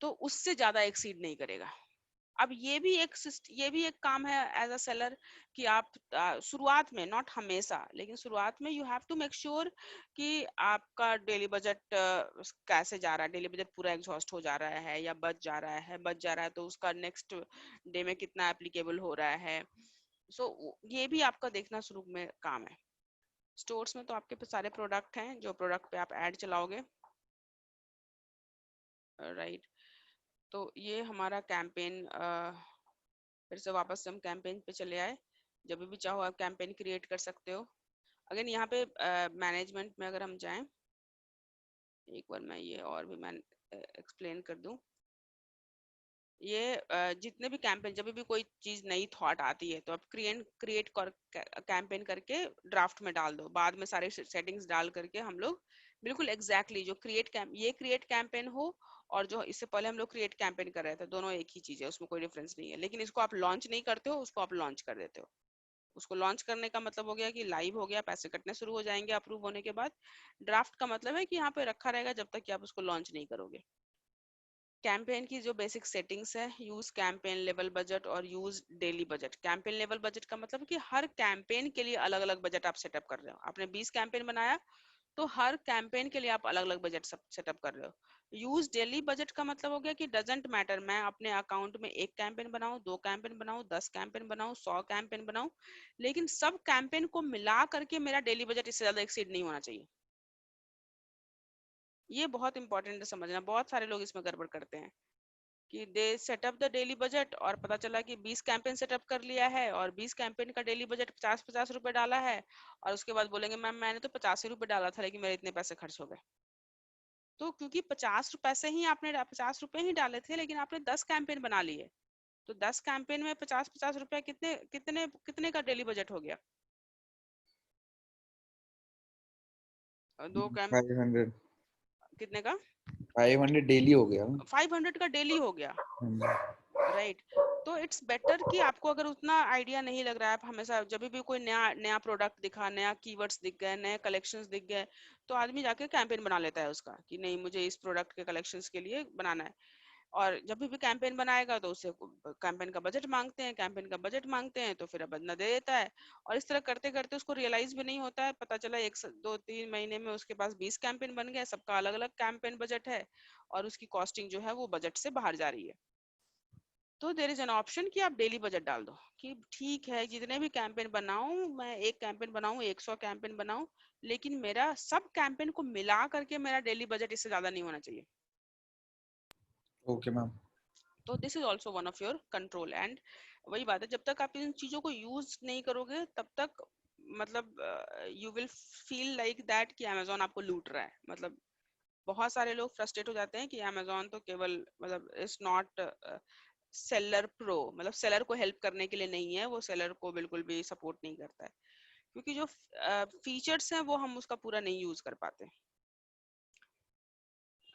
तो उससे ज्यादा एक्सीड नहीं करेगा। अब ये भी एक काम है एज अ सेलर कि आप शुरुआत में, नॉट हमेशा, लेकिन शुरुआत में you have to make sure कि आपका डेली बजट कैसे जा रहा है, डेली बजट पूरा एग्जॉस्ट हो जा रहा है या बच जा रहा है तो उसका नेक्स्ट डे में कितना एप्लीकेबल हो रहा है। सो ये भी आपका देखना शुरू में काम है। स्टोर्स में तो आपके पास सारे प्रोडक्ट हैं, जो प्रोडक्ट पे आप ऐड चलाओगे, राइट। तो ये हमारा कैंपेन, फिर से वापस हम कैंपेन पे चले आए। जब भी चाहो आप कैंपेन क्रिएट कर सकते हो। अगेन यहाँ पे मैनेजमेंट में अगर हम जाएं, एक बार मैं ये और भी मैं एक्सप्लेन कर दूं। ये जितने भी कैंपेन, जब भी कोई चीज नई थॉट आती है तो आप क्रिएट कैंपेन करके ड्राफ्ट में डाल दो, बाद में सारे सेटिंग्स डाल करके हम लोग बिल्कुल एग्जैक्टली जो क्रिएट कैंपेन हो और जो इससे पहले हम लोग क्रिएट कैंपेन कर रहे थे, दोनों एक ही चीज है, उसमें कोई डिफरेंस नहीं है। लेकिन इसको आप लॉन्च नहीं करते हो, उसको आप लॉन्च कर देते हो। उसको लॉन्च करने का मतलब हो गया कि लाइव हो गया, पैसे कटने शुरू हो जाएंगे अप्रूव होने के बाद। ड्राफ्ट का मतलब है कि यहाँ पे रखा रहेगा जब तक कि आप उसको लॉन्च नहीं करोगे। कैंपेन की जो बेसिक सेटिंग्स है, यूज कैंपेन लेवल बजट और use daily budget. Campaign level budget का मतलब कि हर कैंपेन के लिए अलग अलग बजट आप सेटअप कर रहे हो। आपने 20 कैंपेन बनाया तो हर कैंपेन के लिए आप अलग अलग बजट सेटअप कर रहे हो। यूज डेली बजट का मतलब हो गया कि डजेंट मैटर मैं अपने अकाउंट में 1 कैंपेन बनाऊं, 2 कैंपेन बनाऊं, 10 कैंपेन बनाऊं, 100 कैंपेन बनाऊं, लेकिन सब कैंपेन को मिला करके मेरा डेली बजट इससे ज्यादा एक्सीड नहीं होना चाहिए। ये बहुत इंपॉर्टेंट है समझना। बहुत सारे लोग इसमें गड़बड़ करते हैं कि दे सेटअप द डेली बजट और पता चला कि 20 कैंपेन सेटअप कर लिया है और 20 कैंपेन का डेली बजट 50-50 रुपए डाला है, और उसके बाद बोलेंगे मैम मैंने तो 85 रुपए डाला था लेकिन मेरे इतने पैसे खर्च हो गए। तो क्योंकि 50 पैसे ही आपने 50 रुपए ही डाले थे, लेकिन आपने 10 कैंपेन बना लिए, तो 10 कैंपेन में 50-50 रुपए कितने कितने कितने का डेली बजट हो गया? दो कैंप 500 कितने का? 500 डेली हो गया। 500 का डेली हो गया, राइट। तो इट्स बेटर कि आपको अगर उतना आइडिया नहीं लग रहा है, आप हमेशा जब भी कोई नया नया प्रोडक्ट दिखा, नया कीवर्ड्स दिख गए, नए कलेक्शंस दिख गए, तो आदमी जाके कैंपेन बना लेता है उसका कि नहीं मुझे इस प्रोडक्ट के कलेक्शंस के लिए बनाना है। और जब भी कैंपेन बनाएगा तो उससे कैंपेन का बजट मांगते हैं, कैंपेन का बजट मांगते हैं तो फिर बंदा दे देता है। और इस तरह करते करते उसको रियलाइज भी नहीं होता है, पता चला 1 2 3 महीने में उसके पास 20 कैंपेन बन गए, सबका अलग अलग कैंपेन बजट है और उसकी कॉस्टिंग जो है वो बजट से बाहर जा रही है। तो देर इज एन ऑप्शन कि आप डेली बजट डाल दो कि ठीक है जितने भी कैंपेन बनाऊं, मैं 1 कैंपेन बनाऊं, 100 कैंपेन बनाऊं, लेकिन मेरा सब कैंपेन को मिला करके मेरा डेली बजट इससे ज्यादा नहीं होना चाहिए। Okay ma'am. तो this is also one of your control. And वही बात है, जब तक आप इन चीजों को यूज नहीं करोगे तब तक मतलब you will feel like that कि अमेजोन आपको लूट रहा है। मतलब बहुत सारे लोग फ्रस्ट्रेट हो जाते हैं कि अमेजोन तो केवल मतलब इट्स नॉट सेलर प्रो, मतलब सेलर को हेल्प करने के लिए नहीं है, वो सेलर को बिल्कुल भी सपोर्ट नहीं करता है, क्योंकि जो फीचर्स हैं वो हम उसका पूरा नहीं यूज कर पाते।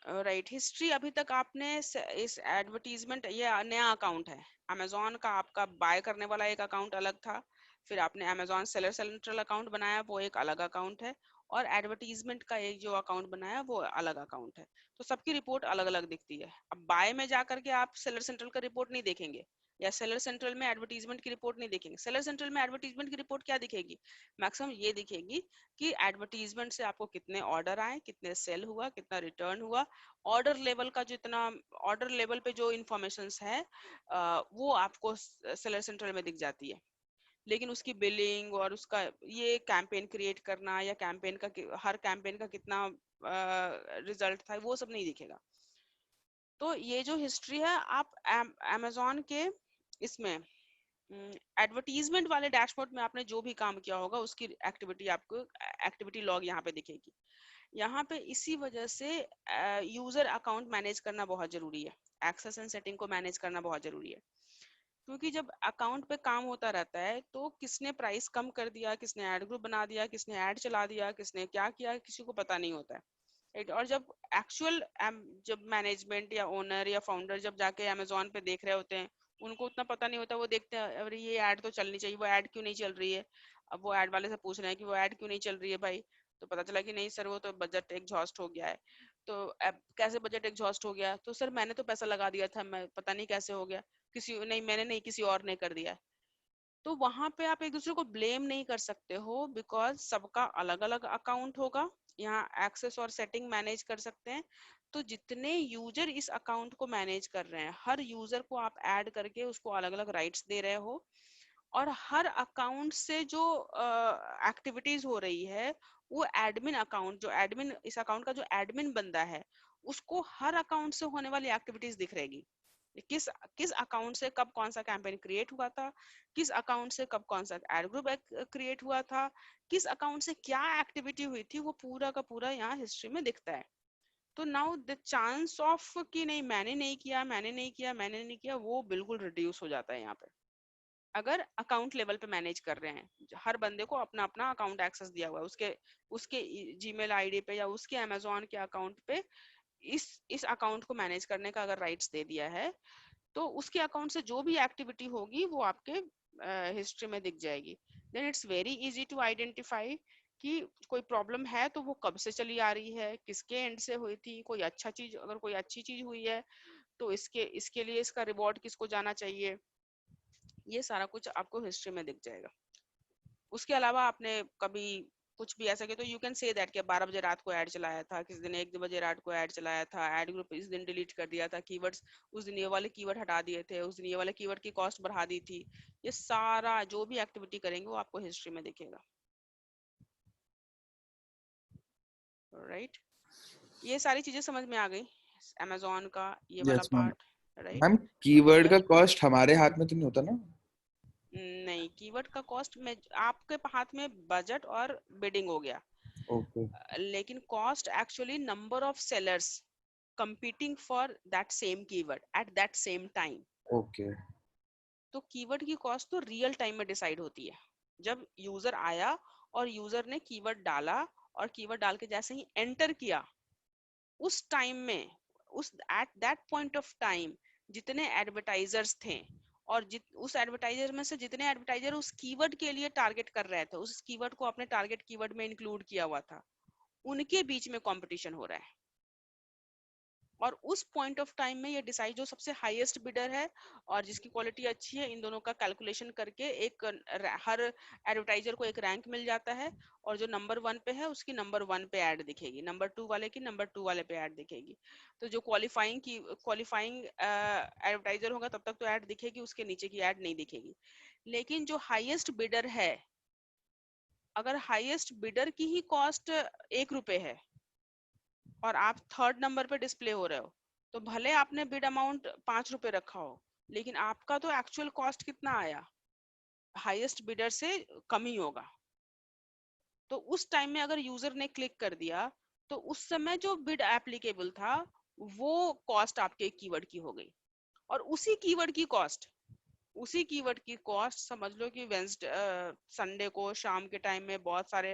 राइट, हिस्ट्री अभी तक आपने इस एडवर्टीजमेंट, ये नया अकाउंट है अमेजोन का, आपका बाय करने वाला एक अकाउंट अलग था, फिर आपने अमेजोन सेलर सेंट्रल अकाउंट बनाया, वो एक अलग अकाउंट है, और एडवर्टीजमेंट का एक जो अकाउंट बनाया वो अलग अकाउंट है। तो सबकी रिपोर्ट अलग अलग दिखती है। अब बाय में जाकर के आप सेलर सेंट्रल का रिपोर्ट नहीं देखेंगे, या सेलर सेंट्रल में एडवर्टीजमेंट की रिपोर्ट नहीं देखेंगे। सेलर सेंट्रल में एडवर्टीजमेंट की रिपोर्ट क्या दिखेगी? मैक्सिमम ये दिखेगी कि एडवर्टीजमेंट से आपको कितने ऑर्डर आए, कितने सेल हुआ, कितना रिटर्न हुआ, ऑर्डर लेवल का जितना, ऑर्डर लेवल पे जो इंफॉर्मेशन है वो आपको सेलर सेंट्रल में दिख जाती है। लेकिन उसकी बिलिंग और उसका ये कैंपेन क्रिएट करना या कैंपेन का हर कैंपेन का कितना रिजल्ट था, वो सब नहीं दिखेगा। तो ये जो हिस्ट्री है आप अमेजोन के इसमें एडवर्टीजमेंट वाले डैशबोर्ड में आपने जो भी काम किया होगा उसकी एक्टिविटी, आपको एक्टिविटी लॉग यहाँ पे दिखेगी। यहाँ पे इसी वजह से यूजर अकाउंट मैनेज करना बहुत जरूरी है, एक्सेस एंड सेटिंग को मैनेज करना बहुत जरूरी है, क्योंकि जब अकाउंट पे काम होता रहता है तो किसने प्राइस कम कर दिया, किसने ऐड ग्रुप बना दिया, किसने ऐड चला दिया, किसने क्या किया, किसी को पता नहीं होता है, राइट। और जब एक्चुअल जब मैनेजमेंट या ओनर या फाउंडर जब जाके अमेजोन पे देख रहे होते हैं, उनको उतना पता नहीं होता, वो देखते हैं अरे ये ऐड तो चलनी चाहिए, वो ऐड क्यों नहीं चल रही है। अब वो ऐड वाले से पूछ रहे हैं कि वो ऐड क्यों नहीं चल रही है भाई, तो पता चला कि नहीं सर वो तो बजट एग्जॉस्ट हो गया है। तो अब कैसे बजट एग्जॉस्ट हो गया, तो सर मैंने तो पैसा लगा दिया था, मैं पता नहीं कैसे हो गया, किसी नहीं मैंने नहीं किसी और ने कर दिया। तो वहां पे आप एक दूसरे को ब्लेम नहीं कर सकते हो, बिकॉज सबका अलग अलग अकाउंट होगा। यहाँ एक्सेस और सेटिंग मैनेज कर सकते हैं, तो जितने यूजर इस अकाउंट को मैनेज कर रहे हैं, हर यूजर को आप ऐड करके उसको अलग अलग राइट्स दे रहे हो, और हर अकाउंट से जो एक्टिविटीज हो रही है, वो एडमिन अकाउंट, जो एडमिन इस अकाउंट का जो एडमिन बंदा है, उसको हर अकाउंट से होने वाली एक्टिविटीज दिख रहेगी। किस किस अकाउंट से कब कौन सा कैंपेन क्रिएट हुआ था, किस अकाउंट से कब कौन सा एड ग्रुप क्रिएट हुआ था, किस अकाउंट से क्या एक्टिविटी हुई थी, वो पूरा का पूरा यहाँ हिस्ट्री में दिखता है। तो नाउ द चांस ऑफ कि नहीं मैंने नहीं किया, मैंने नहीं किया, मैंने नहीं किया, वो बिल्कुल रिड्यूस हो जाता है यहाँ पे, अगर अकाउंट लेवल पे मैनेज कर रहे हैं। हर बंदे को अपना अपना अकाउंट एक्सेस दिया हुआ है, उसके उसके जीमेल आईडी पे या उसके अमेजोन के अकाउंट पे इस अकाउंट को मैनेज करने का अगर राइट्स दे दिया है, तो उसके अकाउंट से जो भी एक्टिविटी होगी वो आपके हिस्ट्री में दिख जाएगी। Then it's very easy to identify कि कोई प्रॉब्लम है तो वो कब से चली आ रही है, किसके एंड से हुई थी, कोई अच्छा चीज, अगर कोई अच्छी चीज हुई है तो इसके इसके लिए इसका रिवॉर्ड किसको जाना चाहिए, ये सारा कुछ आपको हिस्ट्री में दिख जाएगा। उसके अलावा आपने कभी कुछ भी ऐसा किया तो यू कैन से दैट कि 12 बजे रात को ऐड चलाया था, किस दिन 1 बजे रात को ऐड चलाया था, ऐड ग्रुप इस दिन डिलीट कर दिया था, कीवर्ड्स उस दिन ये वाले कीवर्ड हटा दिए थे, उस दिन ये वाले कीवर्ड की कॉस्ट बढ़ा दी थी, ये सारा जो भी एक्टिविटी करेंगे वो आपको हिस्ट्री में दिखेगा, राइट। ये सारी चीजें समझ में आ गई, अमेजोन का ये वाला yes ma'am. Part, right. Ma'am keyword का क्लियर? कॉस्ट हमारे हाथ में तो नहीं होता ना? नहीं, कीवर्ड का कॉस्ट में आपके हाथ में बजट और बिडिंग हो गया, ओके लेकिन cost actually number of sellers competing for that same keyword at that same time। Okay तो कीवर्ड की कॉस्ट तो रियल टाइम में डिसाइड होती है, जब यूजर आया और यूजर ने कीवर्ड डाला, और कीवर्ड डाल के जैसे ही एंटर किया, उस टाइम में, उस at that point of time जितने एडवर्टाइजर्स थे, और उस एडवर्टाइजर में से जितने एडवर्टाइजर उस कीवर्ड के लिए टारगेट कर रहे थे, उस कीवर्ड को अपने टारगेट कीवर्ड में इंक्लूड किया हुआ था, उनके बीच में कंपटीशन हो रहा है। और उस पॉइंट ऑफ टाइम में ये डिसाइड जो सबसे हाईएस्ट बिडर है और जिसकी क्वालिटी अच्छी है, इन दोनों का कैलकुलेशन करके एक हर एडवर्टाइजर को एक रैंक मिल जाता है, और जो नंबर 1 पे है उसकी नंबर 1 पे ऐड दिखेगी, नंबर 2 वाले की नंबर 2 वाले पे ऐड दिखेगी। तो जो क्वालिफाइंग एडवर्टाइजर होगा तब तक तो ऐड दिखेगी, उसके नीचे की ऐड नहीं दिखेगी। लेकिन जो हाईएस्ट बिडर है, अगर हाईएस्ट बिडर की ही कॉस्ट 1 रुपए है और आप थर्ड नंबर पे डिस्प्ले हो रहे हो, तो भले आपने बिड अमाउंट 5 रुपए रखा हो, लेकिन आपका तो एक्चुअल कॉस्ट कितना आया, हाईएस्ट बिडर से कम ही होगा। तो उस टाइम में अगर यूजर ने क्लिक कर दिया, तो उस समय जो बिड एप्लीकेबल था वो कॉस्ट आपके कीवर्ड की हो गई। और उसी कीवर्ड की कॉस्ट समझ लो कि वेंसडे संडे को शाम के टाइम में बहुत सारे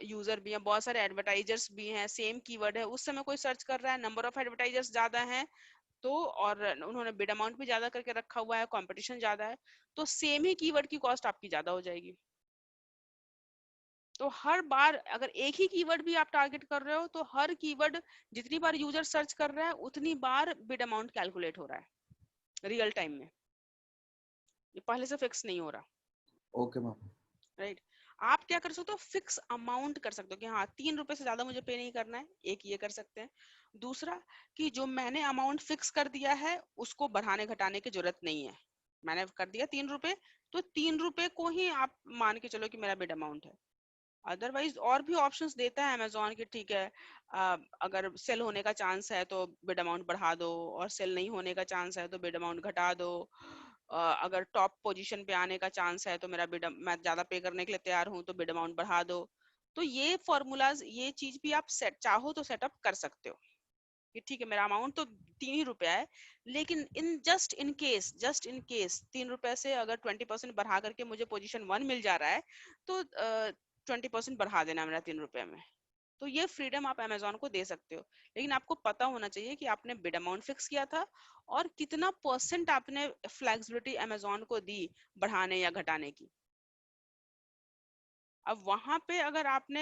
यूजर भी हैं, बहुत सारे एडवर्टाइजर्स भी हैं, सेम कीवर्ड है, उस समय कोई सर्च कर रहा है, नंबर ऑफ एडवर्टाइजर्स ज्यादा हैं, तो और उन्होंने बिड अमाउंट भी ज्यादा करके रखा हुआ है, कंपटीशन ज्यादा है, तो सेम ही कीवर्ड की कॉस्ट आपकी ज्यादा हो जाएगी। तो हर बार अगर एक ही कीवर्ड भी आप टारगेट कर रहे हो, तो हर कीवर्ड जितनी बार यूजर सर्च कर रहा है उतनी बार बिड अमाउंट कैलकुलेट हो रहा है रियल टाइम में, ये पहले से फिक्स नहीं हो रहा, ओके मैम। राइट। आप क्या कर सकते हो, फिक्स अमाउंट कर सकते हो कि हाँ 3 रुपए से ज्यादा मुझे पे नहीं करना है, एक ये कर सकते हैं। दूसरा कि जो मैंने अमाउंट फिक्स कर दिया है उसको बढ़ाने घटाने की जरूरत नहीं है, मैंने कर दिया 3 रुपए, तो 3 रुपए को ही आप मान के चलो कि मेरा बिड अमाउंट है। अदरवाइज और भी ऑप्शंस देता है अमेजोन के, ठीक है अगर सेल होने का चांस है तो बिड अमाउंट बढ़ा दो, और सेल नहीं होने का चांस है तो बिड अमाउंट घटा दो, अगर टॉप पोजीशन पे आने का चांस है तो मैं ज्यादा पे करने के लिए तैयार हूँ तो बिड अमाउंट बढ़ा दो। तो ये फॉर्मूलाज, ये चीज भी आप चाहो तो सेटअप कर सकते हो कि ठीक है मेरा अमाउंट तो 3 ही रुपया है, लेकिन इन केस 3 रुपए से अगर 20% बढ़ा करके मुझे पोजीशन 1 मिल जा रहा है तो 20% बढ़ा देना मेरा 3 रुपए में। तो ये फ्रीडम आप अमेजोन को दे सकते हो, लेकिन आपको पता होना चाहिए कि आपने बिड अमाउंट फिक्स किया था और कितना परसेंट आपने फ्लेक्सिबिलिटी अमेजोन को दी बढ़ाने या घटाने की। अब वहां पे अगर आपने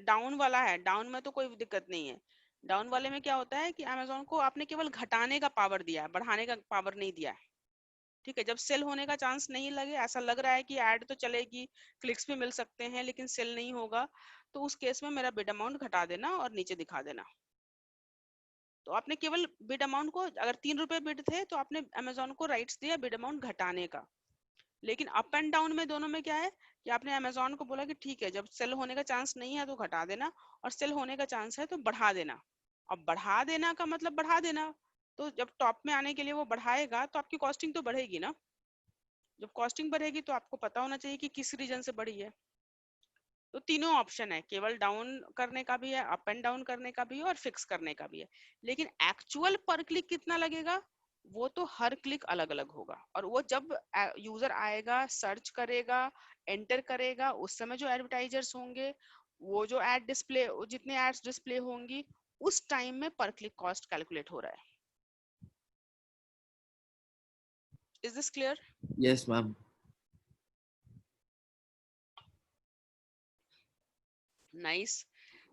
डाउन वाला है, डाउन में तो कोई दिक्कत नहीं है। डाउन वाले में क्या होता है कि अमेजोन को आपने केवल घटाने का पावर दिया है, बढ़ाने का पावर नहीं दिया है। ठीक है, जब सेल होने का चांस नहीं लगे, ऐसा लग रहा है कि ऐड तो चलेगी, क्लिक्स भी मिल सकते हैं, लेकिन सेल नहीं होगा, तो उस केस में मेरा बिड अमाउंट घटा देना और नीचे दिखा देना। तो आपने केवल बिड अमाउंट को, अगर 3 रुपए बिड थे तो आपने अमेजोन को राइट्स दिया बिड अमाउंट घटाने का। लेकिन अप एंड डाउन में दोनों में क्या है कि आपने अमेजोन को बोला कि ठीक है जब सेल होने का चांस नहीं है तो घटा देना, और सेल होने का चांस है तो बढ़ा देना। अब बढ़ा देना का मतलब बढ़ा देना, तो जब टॉप में आने के लिए वो बढ़ाएगा तो आपकी कॉस्टिंग तो बढ़ेगी ना। जब कॉस्टिंग बढ़ेगी तो आपको पता होना चाहिए कि किस रीजन से बढ़ी है। तो तीनों ऑप्शन है, केवल डाउन करने का भी है, अप एंड डाउन करने का भी है, और फिक्स करने का भी है। लेकिन एक्चुअल पर क्लिक कितना लगेगा वो तो हर क्लिक अलग अलग होगा, और वो जब यूजर आएगा, सर्च करेगा, एंटर करेगा, उस समय जो एडवर्टाइजर्स होंगे, वो जो एड डिस्प्ले, जितने एड्स डिस्प्ले होंगी, उस टाइम में पर क्लिक कॉस्ट कैलकुलेट हो रहा है। Is this clear? Yes ma'am. Nice.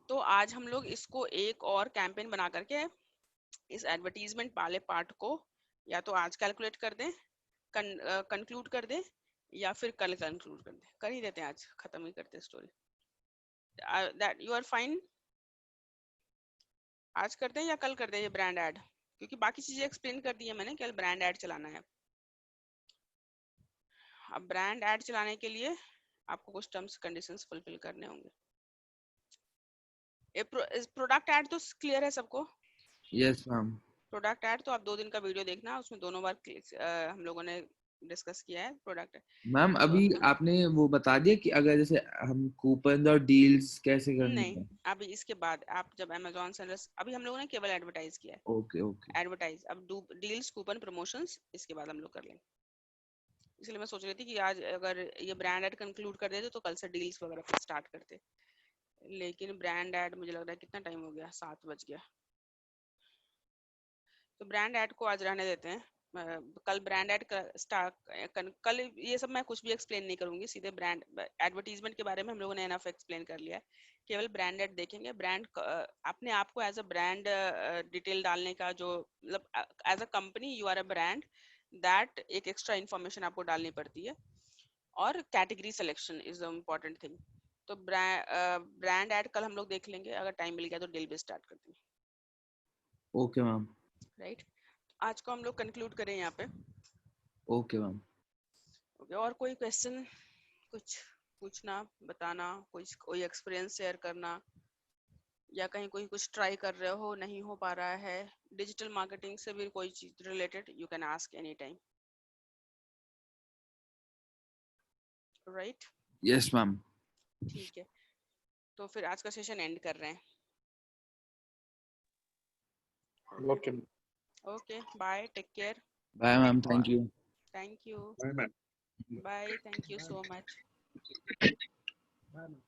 तो आज हम लोग इसको एक और कैंपेन बना करके इस एडवर्टीजमेंट वाले पार्ट को या तो आज कैलकुलेट कर दें, कंक्लूड कर दें, या फिर कल कंक्लूड कर दें। कर ही देते हैं, आज खत्म ही करते हैं story. That you are fine? आज करते हैं या कल कर दें ये ब्रांड ऐड? क्योंकि बाकी चीजें एक्सप्लेन कर दी है मैंने, केवल ब्रांड ऐड चलाना है। अब ब्रांड ऐड चलाने के लिए आपको कुछ टर्म्स कंडीशंस फुलफिल करने होंगे। प्रोडक्ट ऐड तो क्लियर है सबको? Yes ma'am. प्रोडक्ट ऐड तो आप 2 दिन का वीडियो देखना, उसमें दोनों बार हम लोगों ने डिस्कस किया है प्रोडक्ट। मैम तो अभी आपने वो बता दिया कि अगर जैसे हम कूपन और डील्स कैसे करनी नहीं, है? अभी इसके बाद आप जब अमेजोन सेलर्स, अभी हम लोगों ने केवल एडवर्टाइज किया है। Okay okay. एडवर्टाइज, अब डील्स, कूपन, प्रमोशंस इसके बाद हम लोग कर लेंगे। इसलिए मैं सोच रही थी कि आज अगर ये ब्रांड ऐड कंक्लूड कर देते तो कल से डील्स वगैरह स्टार्ट करते, लेकिन ब्रांड ऐड मुझे लग रहा है कितना टाइम हो गया, 7 बज गया। तो ब्रांड ऐड को आज रहने देते हैं। कल ब्रांड ऐड स्टार्ट, कल ये सब मैं कुछ भी एक्सप्लेन नहीं करूंगी, सीधे ब्रांड एडवर्टीजमेंट के बारे में हम लोगों ने एनफ एक्सप्लेन कर लिया है। केवल ब्रांड ऐड देखेंगे। ब्रांड अपने आप को एज अ ब्रांड डिटेल डालने का, जो मतलब as a company you are a brand, that एक एक्स्ट्रा इन्फॉर्मेशन आपको डालनी पड़ती है। और category selection is the important thing. तो ब्रांड ऐड कल हम लोग देख लेंगे, अगर टाइम मिल गया तो डील भी स्टार्ट कर देंगे। Okay ma'am. राइट, आज को हम लोग कंक्लूड करें यहाँ पे। Okay ma'am. ओके, और कोई क्वेश्चन, कुछ पूछना, बताना, कोई एक्सपीरियंस शेयर करना, या कहीं कोई कुछ ट्राई कर रहे हो नहीं हो पा रहा है, डिजिटल मार्केटिंग से भी कोई चीज related, you can ask any time. Right, yes ma'am. ठीक है, तो फिर आज का सेशन एंड कर रहे हैं। Okay. Okay, bye, take care. Bye ma'am, thank you. Thank you, bye ma'am. Bye, thank you so much. Bye ma'am.